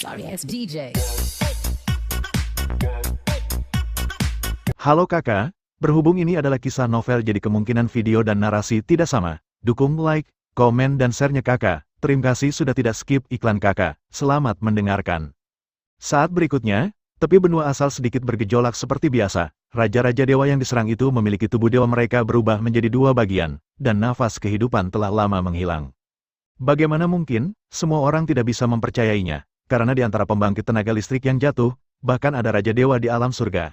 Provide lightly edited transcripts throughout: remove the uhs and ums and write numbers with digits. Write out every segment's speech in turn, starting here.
Sorry ass DJ. Halo kakak, berhubung ini adalah kisah novel jadi kemungkinan video dan narasi tidak sama. Dukung like, komen dan share-nya kakak. Terima kasih sudah tidak skip iklan kakak. Selamat mendengarkan. Saat berikutnya, tepi benua asal sedikit bergejolak seperti biasa. Raja-raja dewa yang diserang itu memiliki tubuh dewa mereka berubah menjadi dua bagian, dan nafas kehidupan telah lama menghilang. Bagaimana mungkin, semua orang tidak bisa mempercayainya, karena di antara pembangkit tenaga listrik yang jatuh, bahkan ada Raja Dewa di alam surga.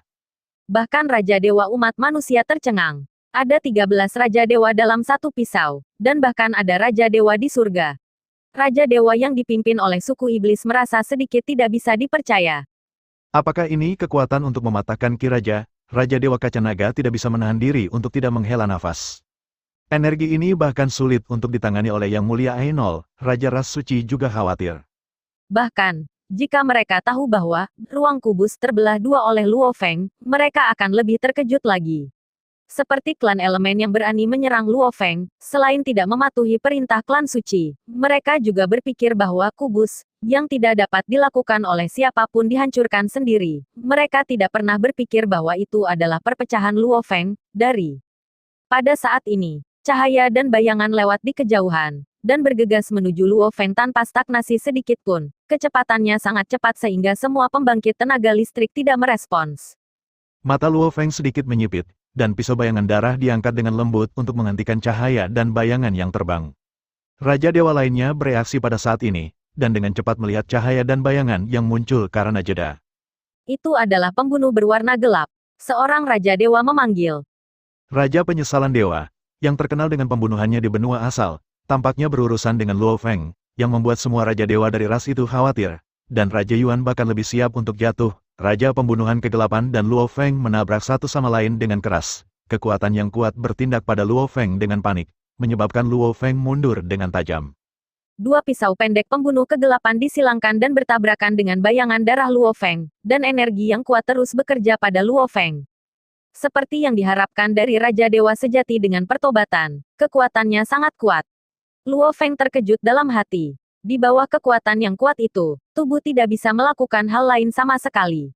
Bahkan Raja Dewa umat manusia tercengang. Ada 13 Raja Dewa dalam satu pisau, dan bahkan ada Raja Dewa di surga. Raja Dewa yang dipimpin oleh suku iblis merasa sedikit tidak bisa dipercaya. Apakah ini kekuatan untuk mematahkan Ki Raja? Raja Dewa Kaca Naga tidak bisa menahan diri untuk tidak menghela nafas. Energi ini bahkan sulit untuk ditangani oleh Yang Mulia Ainol. Raja Ras Suci juga khawatir. Bahkan, jika mereka tahu bahwa ruang kubus terbelah dua oleh Luo Feng, mereka akan lebih terkejut lagi. Seperti klan elemen yang berani menyerang Luo Feng, selain tidak mematuhi perintah klan suci, mereka juga berpikir bahwa kubus, yang tidak dapat dilakukan oleh siapapun dihancurkan sendiri. Mereka tidak pernah berpikir bahwa itu adalah perpecahan Luo Feng, dari. Pada saat ini, cahaya dan bayangan lewat di kejauhan, dan bergegas menuju Luo Feng tanpa stagnasi sedikit pun. Kecepatannya sangat cepat sehingga semua pembangkit tenaga listrik tidak merespons. Mata Luo Feng sedikit menyipit, dan pisau bayangan darah diangkat dengan lembut untuk menghentikan cahaya dan bayangan yang terbang. Raja Dewa lainnya bereaksi pada saat ini, dan dengan cepat melihat cahaya dan bayangan yang muncul karena jeda. Itu adalah pembunuh berwarna gelap. Seorang Raja Dewa memanggil. Raja Penyesalan Dewa, yang terkenal dengan pembunuhannya di benua asal, tampaknya berurusan dengan Luo Feng, yang membuat semua Raja Dewa dari ras itu khawatir, dan Raja Yuan bahkan lebih siap untuk jatuh. Raja Pembunuhan Kegelapan dan Luo Feng menabrak satu sama lain dengan keras. Kekuatan yang kuat bertindak pada Luo Feng dengan panik, menyebabkan Luo Feng mundur dengan tajam. Dua pisau pendek pembunuh kegelapan disilangkan dan bertabrakan dengan bayangan darah Luo Feng, dan energi yang kuat terus bekerja pada Luo Feng. Seperti yang diharapkan dari Raja Dewa Sejati dengan pertobatan, kekuatannya sangat kuat. Luo Feng terkejut dalam hati. Di bawah kekuatan yang kuat itu, tubuh tidak bisa melakukan hal lain sama sekali.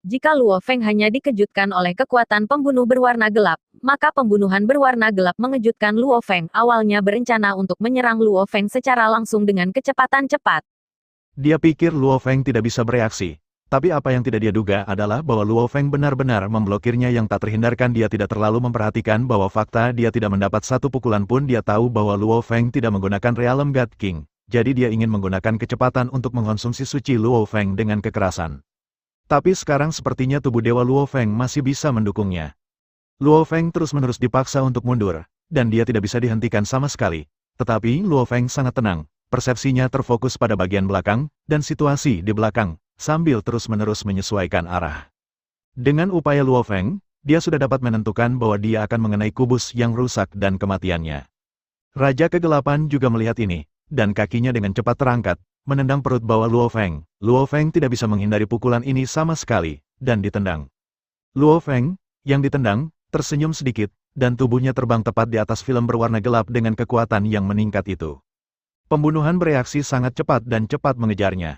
Jika Luo Feng hanya dikejutkan oleh kekuatan pembunuh berwarna gelap, maka pembunuhan berwarna gelap mengejutkan Luo Feng. Awalnya berencana untuk menyerang Luo Feng secara langsung dengan kecepatan cepat. Dia pikir Luo Feng tidak bisa bereaksi. Tapi apa yang tidak dia duga adalah bahwa Luo Feng benar-benar memblokirnya yang tak terhindarkan. Dia tidak terlalu memperhatikan bahwa fakta dia tidak mendapat satu pukulan pun. Dia tahu bahwa Luo Feng tidak menggunakan Realm God King. Jadi dia ingin menggunakan kecepatan untuk mengkonsumsi suci Luo Feng dengan kekerasan. Tapi sekarang sepertinya tubuh Dewa Luo Feng masih bisa mendukungnya. Luo Feng terus-menerus dipaksa untuk mundur, dan dia tidak bisa dihentikan sama sekali. Tetapi Luo Feng sangat tenang, persepsinya terfokus pada bagian belakang, dan situasi di belakang, sambil terus-menerus menyesuaikan arah. Dengan upaya Luo Feng, dia sudah dapat menentukan bahwa dia akan mengenai kubus yang rusak dan kematiannya. Raja Kegelapan juga melihat ini, dan kakinya dengan cepat terangkat, menendang perut bawah Luo Feng. Luo Feng tidak bisa menghindari pukulan ini sama sekali, dan ditendang. Luo Feng, yang ditendang, tersenyum sedikit, dan tubuhnya terbang tepat di atas film berwarna gelap dengan kekuatan yang meningkat itu. Pembunuhan bereaksi sangat cepat dan cepat mengejarnya.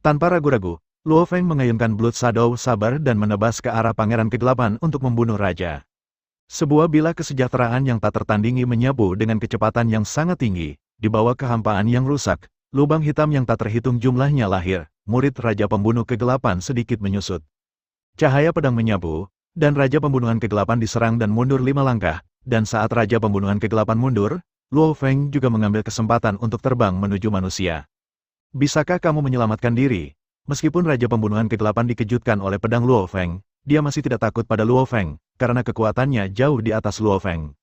Tanpa ragu-ragu, Luo Feng mengayunkan Blood Shadow Saber dan menebas ke arah Pangeran Kegelapan untuk membunuh Raja. Sebuah bila kesejahteraan yang tak tertandingi menyapu dengan kecepatan yang sangat tinggi. Di bawah kehampaan yang rusak, lubang hitam yang tak terhitung jumlahnya lahir. Murid Raja Pembunuh Kegelapan sedikit menyusut. Cahaya pedang menyapu, dan Raja Pembunuhan Kegelapan diserang dan mundur 5 langkah. Dan saat Raja Pembunuhan Kegelapan mundur, Luo Feng juga mengambil kesempatan untuk terbang menuju manusia. Bisakah kamu menyelamatkan diri? Meskipun Raja Pembunuhan Kegelapan dikejutkan oleh pedang Luo Feng, dia masih tidak takut pada Luo Feng, karena kekuatannya jauh di atas Luo Feng.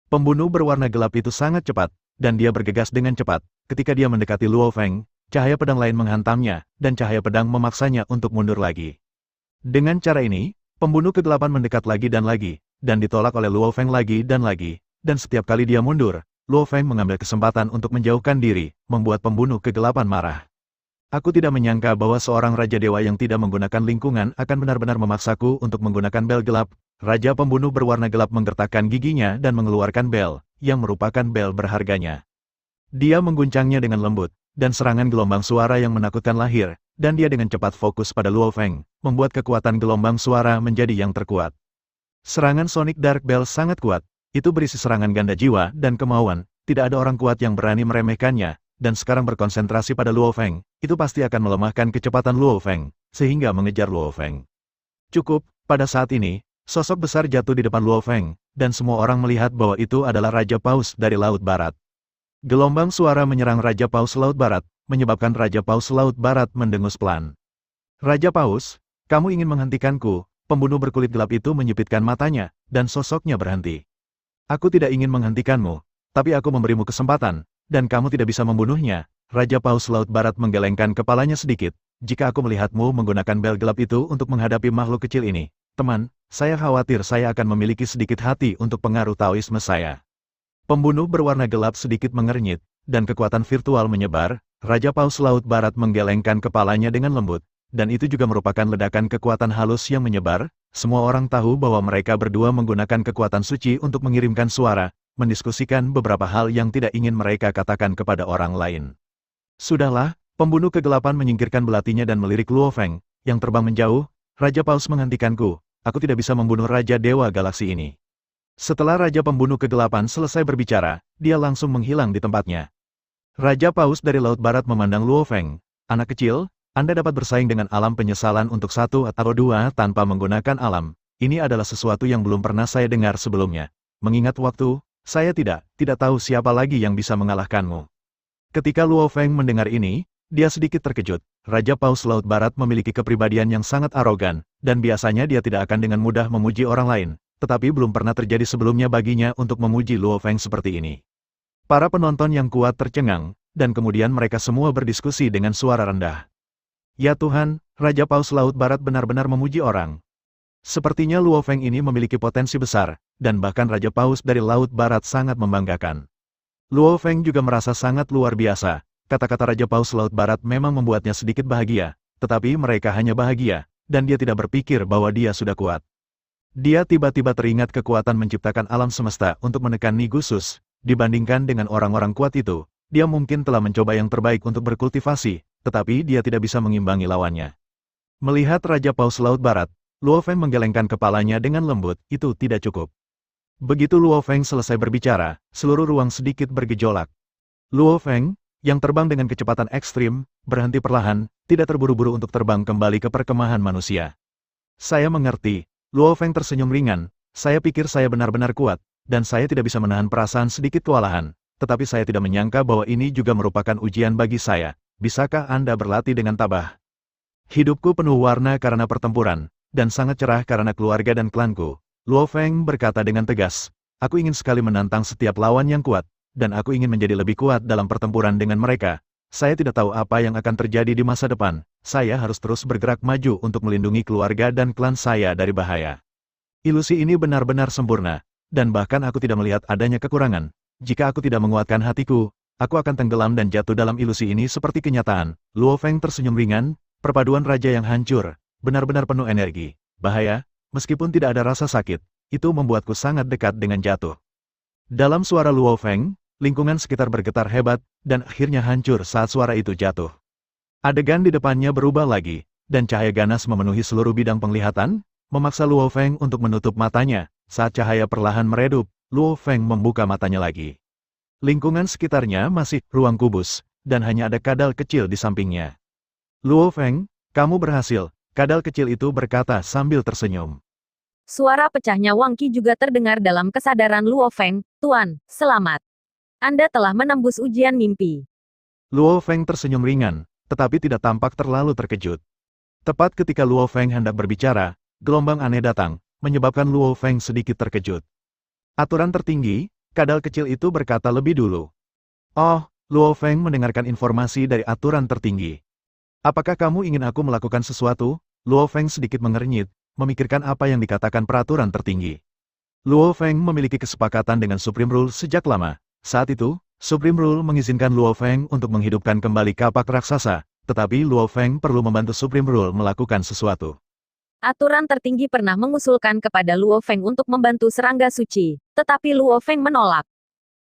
Pembunuh berwarna gelap itu sangat cepat, dan dia bergegas dengan cepat. Ketika dia mendekati Luo Feng, cahaya pedang lain menghantamnya, dan cahaya pedang memaksanya untuk mundur lagi. Dengan cara ini, pembunuh kegelapan mendekat lagi, dan ditolak oleh Luo Feng lagi, dan setiap kali dia mundur, Luo Feng mengambil kesempatan untuk menjauhkan diri, membuat pembunuh kegelapan marah. Aku tidak menyangka bahwa seorang Raja Dewa yang tidak menggunakan lingkungan akan benar-benar memaksaku untuk menggunakan bel gelap. Raja Pembunuh berwarna gelap menggertakkan giginya dan mengeluarkan bel, yang merupakan bel berharganya. Dia mengguncangnya dengan lembut, dan serangan gelombang suara yang menakutkan lahir, dan dia dengan cepat fokus pada Luo Feng, membuat kekuatan gelombang suara menjadi yang terkuat. Serangan Sonic Dark Bell sangat kuat, itu berisi serangan ganda jiwa dan kemauan, tidak ada orang kuat yang berani meremehkannya, dan sekarang berkonsentrasi pada Luo Feng, itu pasti akan melemahkan kecepatan Luo Feng, sehingga mengejar Luo Feng. Cukup, pada saat ini, sosok besar jatuh di depan Luo Feng, dan semua orang melihat bahwa itu adalah Raja Paus dari Laut Barat. Gelombang suara menyerang Raja Paus Laut Barat, menyebabkan Raja Paus Laut Barat mendengus pelan. Raja Paus, kamu ingin menghentikanku? Pembunuh berkulit gelap itu menyipitkan matanya, dan sosoknya berhenti. Aku tidak ingin menghentikanmu, tapi aku memberimu kesempatan, dan kamu tidak bisa membunuhnya. Raja Paus Laut Barat menggelengkan kepalanya sedikit. Jika aku melihatmu menggunakan bel gelap itu untuk menghadapi makhluk kecil ini, teman, saya khawatir saya akan memiliki sedikit hati untuk pengaruh Taoisme saya. Pembunuh berwarna gelap sedikit mengernyit, dan kekuatan virtual menyebar. Raja Paus Laut Barat menggelengkan kepalanya dengan lembut, dan itu juga merupakan ledakan kekuatan halus yang menyebar. Semua orang tahu bahwa mereka berdua menggunakan kekuatan suci untuk mengirimkan suara, mendiskusikan beberapa hal yang tidak ingin mereka katakan kepada orang lain. Sudahlah, pembunuh kegelapan menyingkirkan belatinya dan melirik Luo Feng, yang terbang menjauh. Raja Paus menghentikanku, aku tidak bisa membunuh Raja Dewa Galaksi ini. Setelah Raja Pembunuh Kegelapan selesai berbicara, dia langsung menghilang di tempatnya. Raja Paus dari Laut Barat memandang Luo Feng. Anak kecil, Anda dapat bersaing dengan alam penyesalan untuk 1 atau 2 tanpa menggunakan alam. Ini adalah sesuatu yang belum pernah saya dengar sebelumnya. Mengingat waktu, saya tidak tahu siapa lagi yang bisa mengalahkanmu. Ketika Luo Feng mendengar ini, dia sedikit terkejut. Raja Paus Laut Barat memiliki kepribadian yang sangat arogan, dan biasanya dia tidak akan dengan mudah memuji orang lain. Tetapi belum pernah terjadi sebelumnya baginya untuk memuji Luo Feng seperti ini. Para penonton yang kuat tercengang, dan kemudian mereka semua berdiskusi dengan suara rendah. Ya Tuhan, Raja Paus Laut Barat benar-benar memuji orang. Sepertinya Luo Feng ini memiliki potensi besar, dan bahkan Raja Paus dari Laut Barat sangat membanggakan. Luo Feng juga merasa sangat luar biasa. Kata-kata Raja Paus Laut Barat memang membuatnya sedikit bahagia, tetapi mereka hanya bahagia, dan dia tidak berpikir bahwa dia sudah kuat. Dia tiba-tiba teringat kekuatan menciptakan alam semesta untuk menekan Nigusus. Dibandingkan dengan orang-orang kuat itu, dia mungkin telah mencoba yang terbaik untuk berkultivasi, tetapi dia tidak bisa mengimbangi lawannya. Melihat Raja Paus Laut Barat, Luo Feng menggelengkan kepalanya dengan lembut, itu tidak cukup. Begitu Luo Feng selesai berbicara, seluruh ruang sedikit bergejolak. Luo Feng, yang terbang dengan kecepatan ekstrim, berhenti perlahan, tidak terburu-buru untuk terbang kembali ke perkemahan manusia. Saya mengerti. Luo Feng tersenyum ringan, saya pikir saya benar-benar kuat, dan saya tidak bisa menahan perasaan sedikit kewalahan, tetapi saya tidak menyangka bahwa ini juga merupakan ujian bagi saya. Bisakah Anda berlatih dengan tabah? Hidupku penuh warna karena pertempuran, dan sangat cerah karena keluarga dan klanku. Luo Feng berkata dengan tegas, aku ingin sekali menantang setiap lawan yang kuat, dan aku ingin menjadi lebih kuat dalam pertempuran dengan mereka. Saya tidak tahu apa yang akan terjadi di masa depan. Saya harus terus bergerak maju untuk melindungi keluarga dan klan saya dari bahaya. Ilusi ini benar-benar sempurna, dan bahkan aku tidak melihat adanya kekurangan. Jika aku tidak menguatkan hatiku, aku akan tenggelam dan jatuh dalam ilusi ini seperti kenyataan. Luo Feng tersenyum ringan, perpaduan raja yang hancur, benar-benar penuh energi. Bahaya, meskipun tidak ada rasa sakit, itu membuatku sangat dekat dengan jatuh. Dalam suara Luo Feng, lingkungan sekitar bergetar hebat, dan akhirnya hancur saat suara itu jatuh. Adegan di depannya berubah lagi, dan cahaya ganas memenuhi seluruh bidang penglihatan, memaksa Luo Feng untuk menutup matanya. Saat cahaya perlahan meredup, Luo Feng membuka matanya lagi. Lingkungan sekitarnya masih ruang kubus, dan hanya ada kadal kecil di sampingnya. Luo Feng, kamu berhasil, kadal kecil itu berkata sambil tersenyum. Suara pecahnya Wang Qi juga terdengar dalam kesadaran Luo Feng, Tuan, selamat. Anda telah menembus ujian mimpi. Luo Feng tersenyum ringan, tetapi tidak tampak terlalu terkejut. Tepat ketika Luo Feng hendak berbicara, gelombang aneh datang, menyebabkan Luo Feng sedikit terkejut. Aturan tertinggi, kadal kecil itu berkata lebih dulu. Oh, Luo Feng mendengarkan informasi dari aturan tertinggi. Apakah kamu ingin aku melakukan sesuatu? Luo Feng sedikit mengernyit, memikirkan apa yang dikatakan peraturan tertinggi. Luo Feng memiliki kesepakatan dengan Supreme Rule sejak lama. Saat itu, Supreme Rule mengizinkan Luo Feng untuk menghidupkan kembali kapak raksasa, tetapi Luo Feng perlu membantu Supreme Rule melakukan sesuatu. Aturan tertinggi pernah mengusulkan kepada Luo Feng untuk membantu serangga suci, tetapi Luo Feng menolak.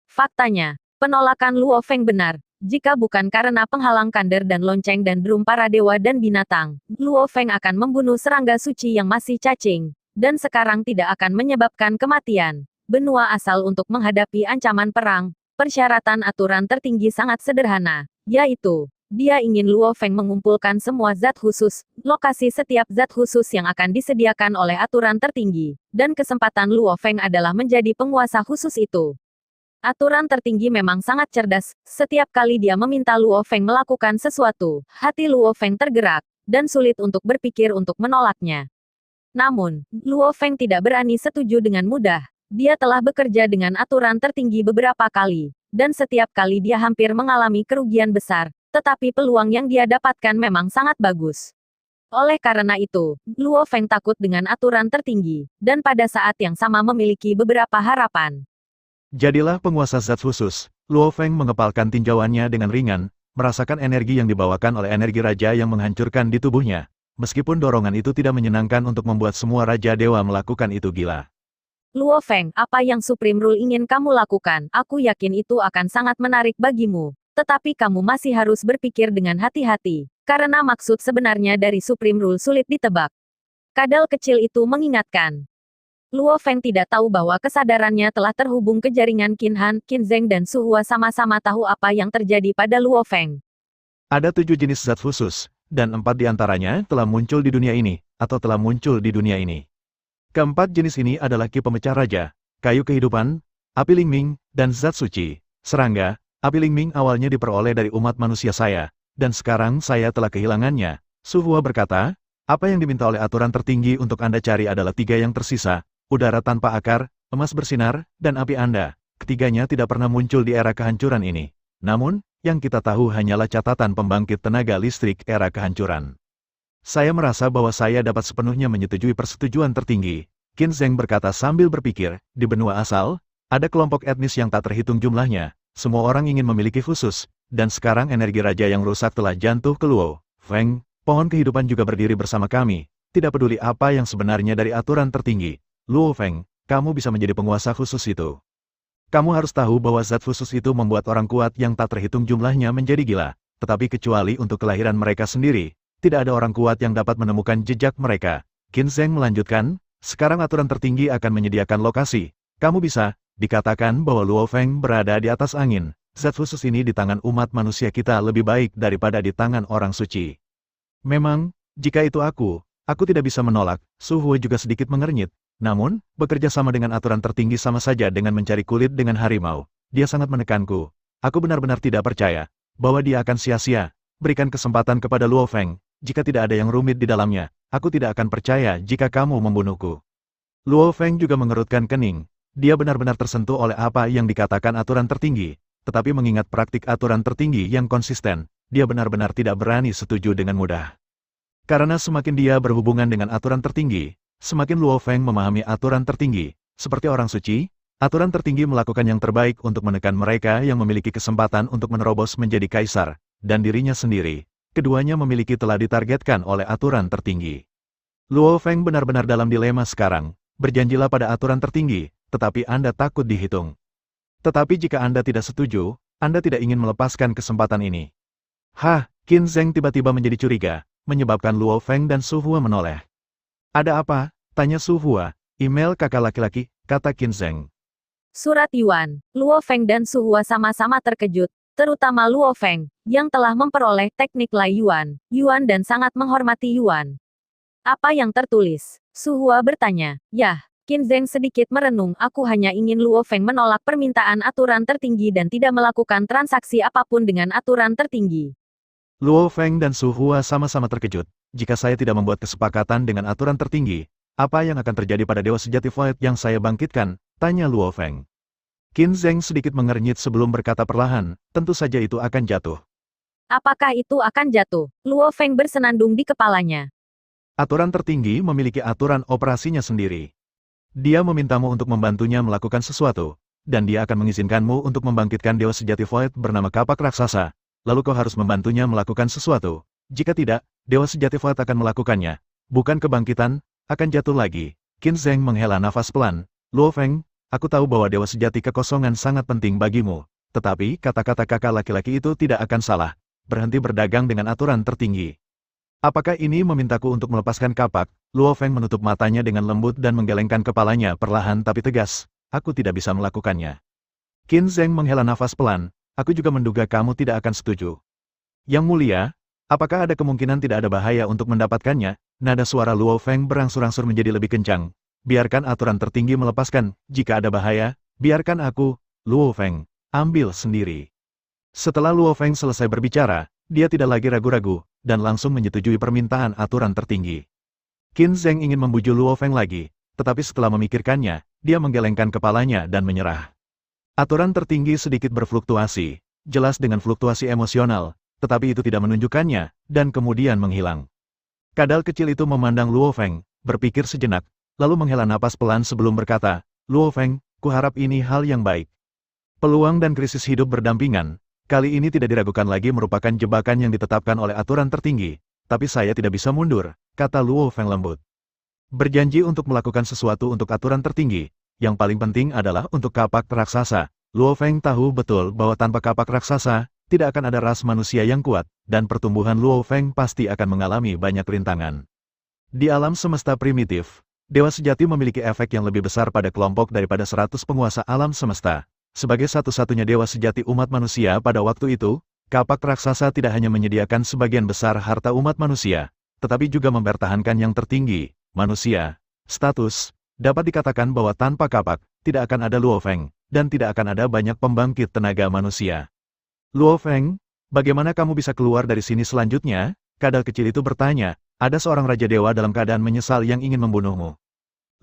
Faktanya, penolakan Luo Feng benar. Jika bukan karena penghalang kander dan lonceng dan drum para dewa dan binatang, Luo Feng akan membunuh serangga suci yang masih cacing, dan sekarang tidak akan menyebabkan kematian. Benua asal untuk menghadapi ancaman perang, persyaratan aturan tertinggi sangat sederhana, yaitu, dia ingin Luo Feng mengumpulkan semua zat khusus, lokasi setiap zat khusus yang akan disediakan oleh aturan tertinggi, dan kesempatan Luo Feng adalah menjadi penguasa khusus itu. Aturan tertinggi memang sangat cerdas, setiap kali dia meminta Luo Feng melakukan sesuatu, hati Luo Feng tergerak, dan sulit untuk berpikir untuk menolaknya. Namun, Luo Feng tidak berani setuju dengan mudah. Dia telah bekerja dengan aturan tertinggi beberapa kali, dan setiap kali dia hampir mengalami kerugian besar, tetapi peluang yang dia dapatkan memang sangat bagus. Oleh karena itu, Luo Feng takut dengan aturan tertinggi, dan pada saat yang sama memiliki beberapa harapan. Jadilah penguasa zat khusus. Luo Feng mengepalkan tinjauannya dengan ringan, merasakan energi yang dibawakan oleh energi raja yang menghancurkan di tubuhnya. Meskipun dorongan itu tidak menyenangkan untuk membuat semua raja dewa melakukan itu gila. Luo Feng, apa yang Supreme Rule ingin kamu lakukan? Aku yakin itu akan sangat menarik bagimu. Tetapi kamu masih harus berpikir dengan hati-hati, karena maksud sebenarnya dari Supreme Rule sulit ditebak. Kadal kecil itu mengingatkan. Luo Feng tidak tahu bahwa kesadarannya telah terhubung ke jaringan Qin Han, Qin Zheng dan Su Hua sama-sama tahu apa yang terjadi pada Luo Feng. Ada 7 jenis zat khusus, dan 4 diantaranya telah muncul di dunia ini, atau telah muncul di dunia ini. Keempat jenis ini adalah Ki Pemecah Raja, Kayu Kehidupan, Api Lingming, dan Zat Suci. Serangga, Api Lingming awalnya diperoleh dari umat manusia saya, dan sekarang saya telah kehilangannya. Su Hua berkata, apa yang diminta oleh aturan tertinggi untuk Anda cari adalah 3 yang tersisa. Udara tanpa akar, emas bersinar, dan api Anda. Ketiganya tidak pernah muncul di era kehancuran ini. Namun, yang kita tahu hanyalah catatan pembangkit tenaga listrik era kehancuran. Saya merasa bahwa saya dapat sepenuhnya menyetujui persetujuan tertinggi. Qin Zheng berkata sambil berpikir, di benua asal, ada kelompok etnis yang tak terhitung jumlahnya. Semua orang ingin memiliki khusus, dan sekarang energi raja yang rusak telah jatuh ke Luo Feng. Pohon kehidupan juga berdiri bersama kami. Tidak peduli apa yang sebenarnya dari aturan tertinggi. Luo Feng, kamu bisa menjadi penguasa khusus itu. Kamu harus tahu bahwa zat khusus itu membuat orang kuat yang tak terhitung jumlahnya menjadi gila. Tetapi kecuali untuk kelahiran mereka sendiri, tidak ada orang kuat yang dapat menemukan jejak mereka. Qin Zheng melanjutkan, sekarang aturan tertinggi akan menyediakan lokasi. Kamu bisa, dikatakan bahwa Luo Feng berada di atas angin. Zat khusus ini di tangan umat manusia kita lebih baik daripada di tangan orang suci. Memang, jika itu aku tidak bisa menolak. Su Hua juga sedikit mengernyit. Namun, bekerja sama dengan aturan tertinggi sama saja dengan mencari kulit dengan harimau. Dia sangat menekanku. Aku benar-benar tidak percaya bahwa dia akan sia-sia. Berikan kesempatan kepada Luo Feng. Jika tidak ada yang rumit di dalamnya, aku tidak akan percaya jika kamu membunuhku. Luo Feng juga mengerutkan kening. Dia benar-benar tersentuh oleh apa yang dikatakan aturan tertinggi. Tetapi mengingat praktik aturan tertinggi yang konsisten, dia benar-benar tidak berani setuju dengan mudah. Karena semakin dia berhubungan dengan aturan tertinggi, semakin Luo Feng memahami aturan tertinggi. Seperti orang suci, aturan tertinggi melakukan yang terbaik untuk menekan mereka yang memiliki kesempatan untuk menerobos menjadi kaisar, dan dirinya sendiri. Keduanya memiliki telah ditargetkan oleh aturan tertinggi. Luo Feng benar-benar dalam dilema sekarang. Berjanjilah pada aturan tertinggi, tetapi Anda takut dihitung. Tetapi jika Anda tidak setuju, Anda tidak ingin melepaskan kesempatan ini. Hah, Qin Zheng tiba-tiba menjadi curiga, menyebabkan Luo Feng dan Su Hua menoleh. Ada apa? Tanya Su Hua. Email kakak laki-laki, kata Qin Zheng. Surat Yuan. Luo Feng dan Su Hua sama-sama terkejut, terutama Luo Feng, yang telah memperoleh teknik Lai Yuan, dan sangat menghormati Yuan. Apa yang tertulis? Su Hua bertanya. Yah, Qin Zheng sedikit merenung. Aku hanya ingin Luo Feng menolak permintaan aturan tertinggi dan tidak melakukan transaksi apapun dengan aturan tertinggi. Luo Feng dan Su Hua sama-sama terkejut. Jika saya tidak membuat kesepakatan dengan aturan tertinggi, apa yang akan terjadi pada Dewa Sejati Void yang saya bangkitkan? Tanya Luo Feng. Qin Zheng sedikit mengernyit sebelum berkata perlahan, tentu saja itu akan jatuh. Apakah itu akan jatuh? Luo Feng bersenandung di kepalanya. Aturan tertinggi memiliki aturan operasinya sendiri. Dia memintamu untuk membantunya melakukan sesuatu, dan dia akan mengizinkanmu untuk membangkitkan Dewa Sejati Void bernama Kapak Raksasa. Lalu kau harus membantunya melakukan sesuatu. Jika tidak, Dewa Sejati Void akan melakukannya. Bukan kebangkitan, akan jatuh lagi. Qin Zheng menghela nafas pelan. Luo Feng, aku tahu bahwa Dewa Sejati Kekosongan sangat penting bagimu. Tetapi kata-kata kakak laki-laki itu tidak akan salah. Berhenti berdagang dengan aturan tertinggi. Apakah ini memintaku untuk melepaskan kapak? Luo Feng menutup matanya dengan lembut dan menggelengkan kepalanya perlahan tapi tegas. Aku tidak bisa melakukannya. Qin Zheng menghela nafas pelan. Aku juga menduga kamu tidak akan setuju. Yang mulia, apakah ada kemungkinan tidak ada bahaya untuk mendapatkannya? Nada suara Luo Feng berangsur-angsur menjadi lebih kencang. Biarkan aturan tertinggi melepaskan. Jika ada bahaya, biarkan aku, Luo Feng, ambil sendiri. Setelah Luo Feng selesai berbicara, dia tidak lagi ragu-ragu, dan langsung menyetujui permintaan aturan tertinggi. Qin Zheng ingin membujuk Luo Feng lagi, tetapi setelah memikirkannya, dia menggelengkan kepalanya dan menyerah. Aturan tertinggi sedikit berfluktuasi, jelas dengan fluktuasi emosional, tetapi itu tidak menunjukkannya, dan kemudian menghilang. Kadal kecil itu memandang Luo Feng, berpikir sejenak, lalu menghela napas pelan sebelum berkata, Luo Feng, kuharap ini hal yang baik. Peluang dan krisis hidup berdampingan, kali ini tidak diragukan lagi merupakan jebakan yang ditetapkan oleh aturan tertinggi, tapi saya tidak bisa mundur, kata Luo Feng lembut. Berjanji untuk melakukan sesuatu untuk aturan tertinggi, yang paling penting adalah untuk kapak raksasa. Luo Feng tahu betul bahwa tanpa kapak raksasa, tidak akan ada ras manusia yang kuat, dan pertumbuhan Luo Feng pasti akan mengalami banyak rintangan. Di alam semesta primitif, Dewa Sejati memiliki efek yang lebih besar pada kelompok daripada 100 penguasa alam semesta. Sebagai satu-satunya Dewa Sejati umat manusia pada waktu itu, kapak raksasa tidak hanya menyediakan sebagian besar harta umat manusia, tetapi juga mempertahankan yang tertinggi, manusia. Status, dapat dikatakan bahwa tanpa kapak, tidak akan ada Luo Feng, dan tidak akan ada banyak pembangkit tenaga manusia. Luo Feng, bagaimana kamu bisa keluar dari sini selanjutnya? Kadal kecil itu bertanya, ada seorang Raja Dewa dalam keadaan menyesal yang ingin membunuhmu.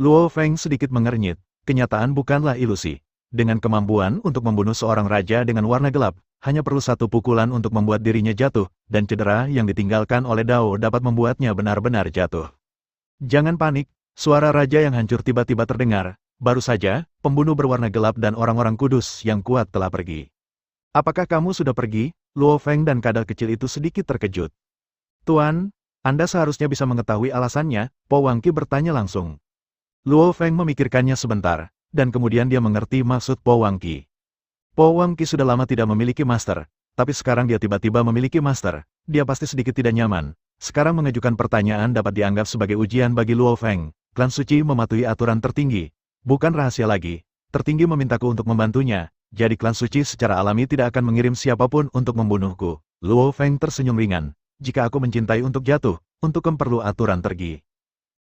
Luo Feng sedikit mengernyit, kenyataan bukanlah ilusi. Dengan kemampuan untuk membunuh seorang raja dengan warna gelap, hanya perlu satu pukulan untuk membuat dirinya jatuh, dan cedera yang ditinggalkan oleh Dao dapat membuatnya benar-benar jatuh. Jangan panik, suara raja yang hancur tiba-tiba terdengar, baru saja, pembunuh berwarna gelap dan orang-orang kudus yang kuat telah pergi. Apakah kamu sudah pergi? Luo Feng dan kadal kecil itu sedikit terkejut. Tuan, Anda seharusnya bisa mengetahui alasannya, Po Wangqi bertanya langsung. Luo Feng memikirkannya sebentar, dan kemudian dia mengerti maksud Po Wangqi. Po Wangqi sudah lama tidak memiliki master, tapi sekarang dia tiba-tiba memiliki master, dia pasti sedikit tidak nyaman. Sekarang mengajukan pertanyaan dapat dianggap sebagai ujian bagi Luo Feng. Klan suci mematuhi aturan tertinggi. Bukan rahasia lagi, tertinggi memintaku untuk membantunya. Jadi klan suci secara alami tidak akan mengirim siapapun untuk membunuhku. Luo Feng tersenyum ringan. Jika aku mencintai untuk jatuh, untuk perlu aturan tertinggi.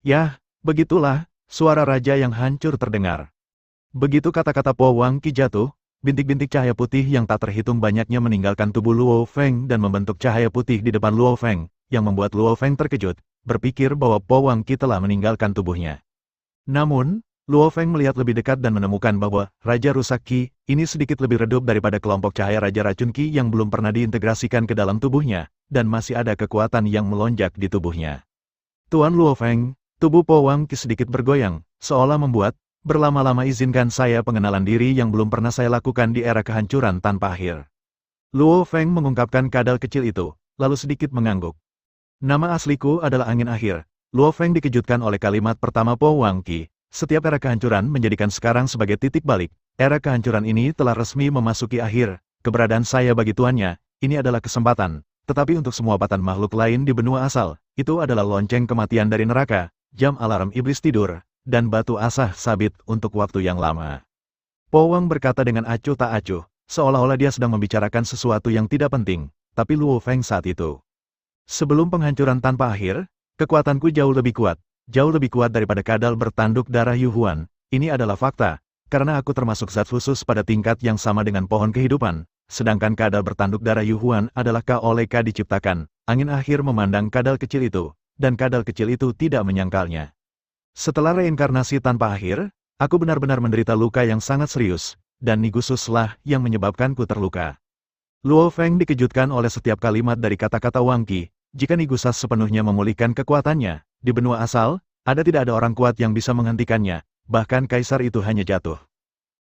Yah, begitulah, suara raja yang hancur terdengar. Begitu kata-kata Po Wangqi jatuh, bintik-bintik cahaya putih yang tak terhitung banyaknya meninggalkan tubuh Luo Feng dan membentuk cahaya putih di depan Luo Feng, yang membuat Luo Feng terkejut, berpikir bahwa Po Wangqi telah meninggalkan tubuhnya. Namun, Luo Feng melihat lebih dekat dan menemukan bahwa Raja Rusak Qi ini sedikit lebih redup daripada kelompok cahaya Raja Racun Qi yang belum pernah diintegrasikan ke dalam tubuhnya, dan masih ada kekuatan yang melonjak di tubuhnya. Tuan Luo Feng, tubuh Po Wangqi sedikit bergoyang, seolah membuat, berlama-lama izinkan saya pengenalan diri yang belum pernah saya lakukan di era kehancuran tanpa akhir. Luo Feng mengungkapkan kadal kecil itu, lalu sedikit mengangguk. Nama asliku adalah Angin Akhir. Luo Feng dikejutkan oleh kalimat pertama Po Wangqi. Setiap era kehancuran menjadikan sekarang sebagai titik balik. Era kehancuran ini telah resmi memasuki akhir. Keberadaan saya bagi tuannya, ini adalah kesempatan. Tetapi untuk semua patan makhluk lain di benua asal, itu adalah lonceng kematian dari neraka, jam alarm iblis tidur, dan batu asah sabit untuk waktu yang lama. Po Wang berkata dengan acuh tak acuh, seolah-olah dia sedang membicarakan sesuatu yang tidak penting, tapi Luo Feng saat itu. Sebelum penghancuran tanpa akhir, kekuatanku jauh lebih kuat daripada kadal bertanduk darah Yuhuan. Ini adalah fakta, karena aku termasuk zat khusus pada tingkat yang sama dengan pohon kehidupan, sedangkan kadal bertanduk darah Yuhuan adalah Ka oleh Ka diciptakan. Angin Akhir memandang kadal kecil itu, dan kadal kecil itu tidak menyangkalnya. Setelah reinkarnasi tanpa akhir, aku benar-benar menderita luka yang sangat serius, dan Nigususlah yang menyebabkanku terluka. Luo Feng dikejutkan oleh setiap kalimat dari kata-kata Wangqi. Jika Nigusas sepenuhnya memulihkan kekuatannya, di benua asal, tidak ada orang kuat yang bisa menghentikannya, bahkan kaisar itu hanya jatuh.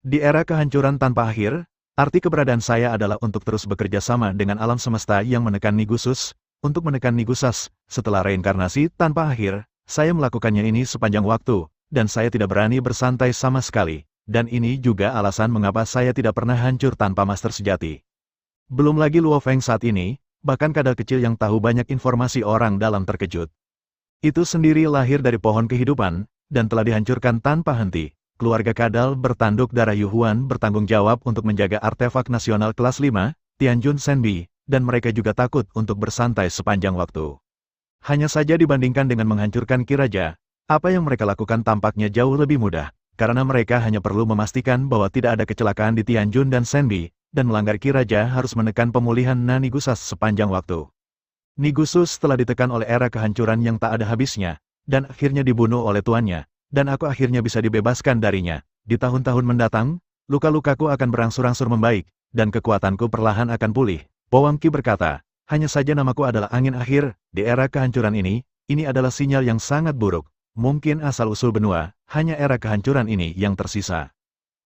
Di era kehancuran tanpa akhir, arti keberadaan saya adalah untuk terus bekerja sama dengan alam semesta yang menekan Nigusus, untuk menekan Nigusas. Setelah reinkarnasi tanpa akhir, saya melakukannya ini sepanjang waktu, dan saya tidak berani bersantai sama sekali. dan ini juga alasan mengapa saya tidak pernah hancur tanpa master sejati. Belum lagi Luo Feng saat ini, bahkan kadal kecil yang tahu banyak informasi orang dalam terkejut. Itu sendiri lahir dari pohon kehidupan, dan telah dihancurkan tanpa henti. Keluarga kadal bertanduk darah Yuhuan bertanggung jawab untuk menjaga artefak nasional kelas 5, Tianjun Shenbi, dan mereka juga takut untuk bersantai sepanjang waktu. Hanya saja dibandingkan dengan menghancurkan Qi Raja, apa yang mereka lakukan tampaknya jauh lebih mudah, karena mereka hanya perlu memastikan bahwa tidak ada kecelakaan di Tianjun dan Shenbi, dan melanggar Qi Raja harus menekan pemulihan Nanigusas sepanjang waktu. Nigusus telah ditekan oleh era kehancuran yang tak ada habisnya, dan akhirnya dibunuh oleh tuannya, dan aku akhirnya bisa dibebaskan darinya. Di tahun-tahun mendatang, luka-lukaku akan berangsur-angsur membaik, dan kekuatanku perlahan akan pulih. Po Wang Qi berkata, hanya saja namaku adalah angin akhir, di era kehancuran ini adalah sinyal yang sangat buruk. Mungkin asal-usul benua, hanya era kehancuran ini yang tersisa.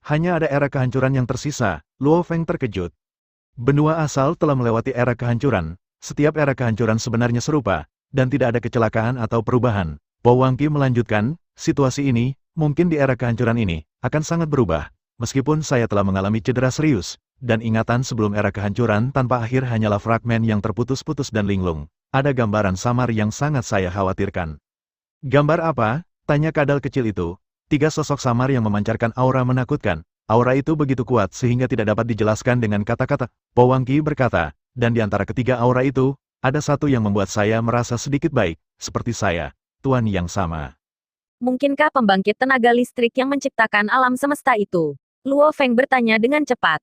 Hanya ada era kehancuran yang tersisa, Luo Feng terkejut. Benua asal telah melewati era kehancuran, setiap era kehancuran sebenarnya serupa, dan tidak ada kecelakaan atau perubahan. Po Wang Qi melanjutkan, situasi ini, mungkin di era kehancuran ini, akan sangat berubah. Meskipun saya telah mengalami cedera serius, dan ingatan sebelum era kehancuran tanpa akhir hanyalah fragmen yang terputus-putus dan linglung, ada gambaran samar yang sangat saya khawatirkan. Gambar apa? Tanya kadal kecil itu. 3 sosok samar yang memancarkan aura menakutkan. Aura itu begitu kuat sehingga tidak dapat dijelaskan dengan kata-kata. Po Wang Qi berkata, dan di antara ketiga aura itu, ada satu yang membuat saya merasa sedikit baik, seperti saya, tuan yang sama. Mungkinkah pembangkit tenaga listrik yang menciptakan alam semesta itu? Luo Feng bertanya dengan cepat.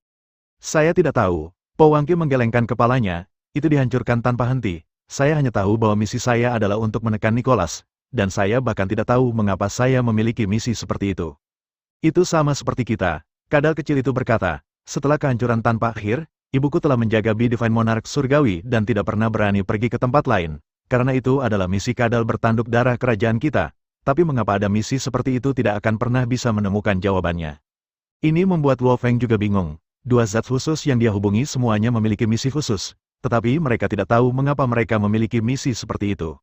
Saya tidak tahu. Po Wang Qi menggelengkan kepalanya, itu dihancurkan tanpa henti. Saya hanya tahu bahwa misi saya adalah untuk menekan Nicholas. Dan saya bahkan tidak tahu mengapa saya memiliki misi seperti itu. Itu sama seperti kita, kadal kecil itu berkata, setelah kehancuran tanpa akhir, ibuku telah menjaga Be Divine Monarch surgawi dan tidak pernah berani pergi ke tempat lain. Karena itu adalah misi kadal bertanduk darah kerajaan kita. Tapi mengapa ada misi seperti itu tidak akan pernah bisa menemukan jawabannya. Ini membuat Luo Feng juga bingung. 2 zat khusus yang dia hubungi semuanya memiliki misi khusus. Tetapi mereka tidak tahu mengapa mereka memiliki misi seperti itu.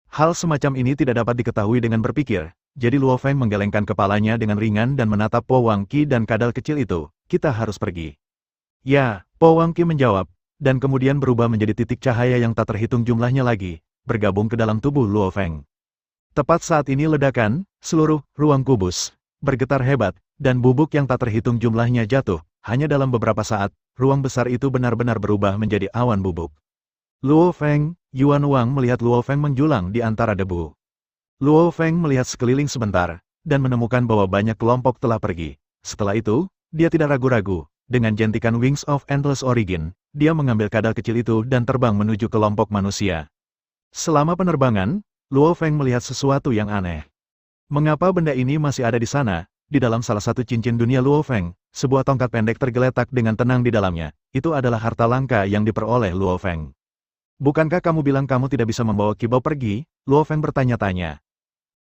Hal semacam ini tidak dapat diketahui dengan berpikir, jadi Luo Feng menggelengkan kepalanya dengan ringan dan menatap Po Wang Qi dan kadal kecil itu, kita harus pergi. Ya, Po Wang Qi menjawab, dan kemudian berubah menjadi titik cahaya yang tak terhitung jumlahnya lagi, bergabung ke dalam tubuh Luo Feng. Tepat saat ini ledakan, seluruh ruang kubus bergetar hebat, dan bubuk yang tak terhitung jumlahnya jatuh, hanya dalam beberapa saat, ruang besar itu benar-benar berubah menjadi awan bubuk. Luo Feng, Yuan Wang melihat Luo Feng menjulang di antara debu. Luo Feng melihat sekeliling sebentar, dan menemukan bahwa banyak kelompok telah pergi. Setelah itu, dia tidak ragu-ragu, dengan jentikan Wings of Endless Origin, dia mengambil kadal kecil itu dan terbang menuju kelompok manusia. Selama penerbangan, Luo Feng melihat sesuatu yang aneh. Mengapa benda ini masih ada di sana? Di dalam salah satu cincin dunia Luo Feng, sebuah tongkat pendek tergeletak dengan tenang di dalamnya. Itu adalah harta langka yang diperoleh Luo Feng. Bukankah kamu bilang kamu tidak bisa membawa kibau pergi? Luo Feng bertanya-tanya.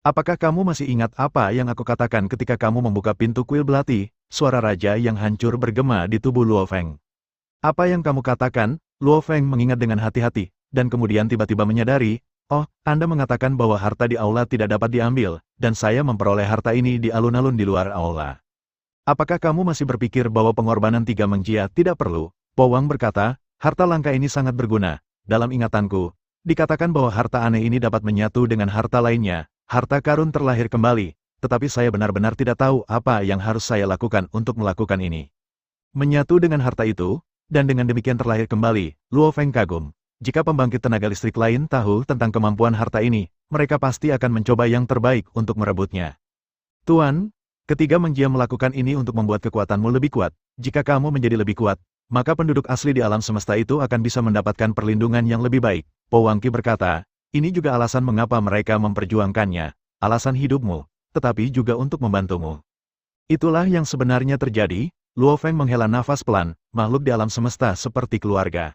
Apakah kamu masih ingat apa yang aku katakan ketika kamu membuka pintu kuil belati? Suara raja yang hancur bergema di tubuh Luo Feng. Apa yang kamu katakan? Luo Feng mengingat dengan hati-hati, dan kemudian tiba-tiba menyadari, oh, Anda mengatakan bahwa harta di aula tidak dapat diambil, dan saya memperoleh harta ini di alun-alun di luar aula. Apakah kamu masih berpikir bahwa pengorbanan 3 mengjia tidak perlu? Po Wang berkata, harta langka ini sangat berguna. Dalam ingatanku, dikatakan bahwa harta aneh ini dapat menyatu dengan harta lainnya, harta karun terlahir kembali, tetapi saya benar-benar tidak tahu apa yang harus saya lakukan untuk melakukan ini. Menyatu dengan harta itu, dan dengan demikian terlahir kembali, Luo Feng kagum. Jika pembangkit tenaga listrik lain tahu tentang kemampuan harta ini, mereka pasti akan mencoba yang terbaik untuk merebutnya. Tuan, ketiga mengjia melakukan ini untuk membuat kekuatanmu lebih kuat. Jika kamu menjadi lebih kuat, maka penduduk asli di alam semesta itu akan bisa mendapatkan perlindungan yang lebih baik. Po Wang Qi berkata, ini juga alasan mengapa mereka memperjuangkannya, alasan hidupmu, tetapi juga untuk membantumu. Itulah yang sebenarnya terjadi. Luo Feng menghela nafas pelan, makhluk di alam semesta seperti keluarga.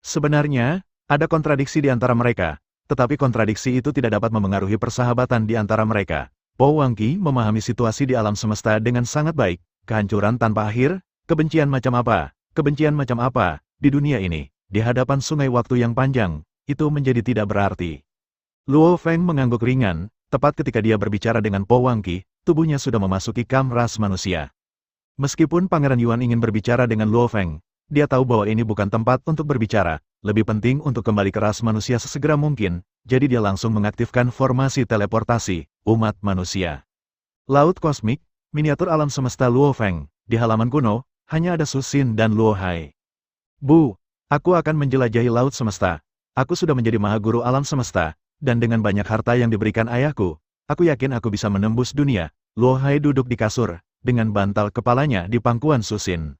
Sebenarnya, ada kontradiksi di antara mereka, tetapi kontradiksi itu tidak dapat memengaruhi persahabatan di antara mereka. Po Wang Qi memahami situasi di alam semesta dengan sangat baik, kehancuran tanpa akhir, kebencian macam apa, di dunia ini, di hadapan sungai waktu yang panjang, itu menjadi tidak berarti. Luo Feng mengangguk ringan, tepat ketika dia berbicara dengan Po Wang Qi, tubuhnya sudah memasuki kam ras manusia. Meskipun Pangeran Yuan ingin berbicara dengan Luo Feng, dia tahu bahwa ini bukan tempat untuk berbicara, lebih penting untuk kembali ke ras manusia sesegera mungkin, jadi dia langsung mengaktifkan formasi teleportasi, umat manusia. Laut kosmik, miniatur alam semesta Luo Feng, di halaman kuno, hanya ada Su Xin dan Luo Hai. Bu, aku akan menjelajahi laut semesta. Aku sudah menjadi maha guru alam semesta, dan dengan banyak harta yang diberikan ayahku, aku yakin aku bisa menembus dunia. Luo Hai duduk di kasur, dengan bantal kepalanya di pangkuan Su Xin.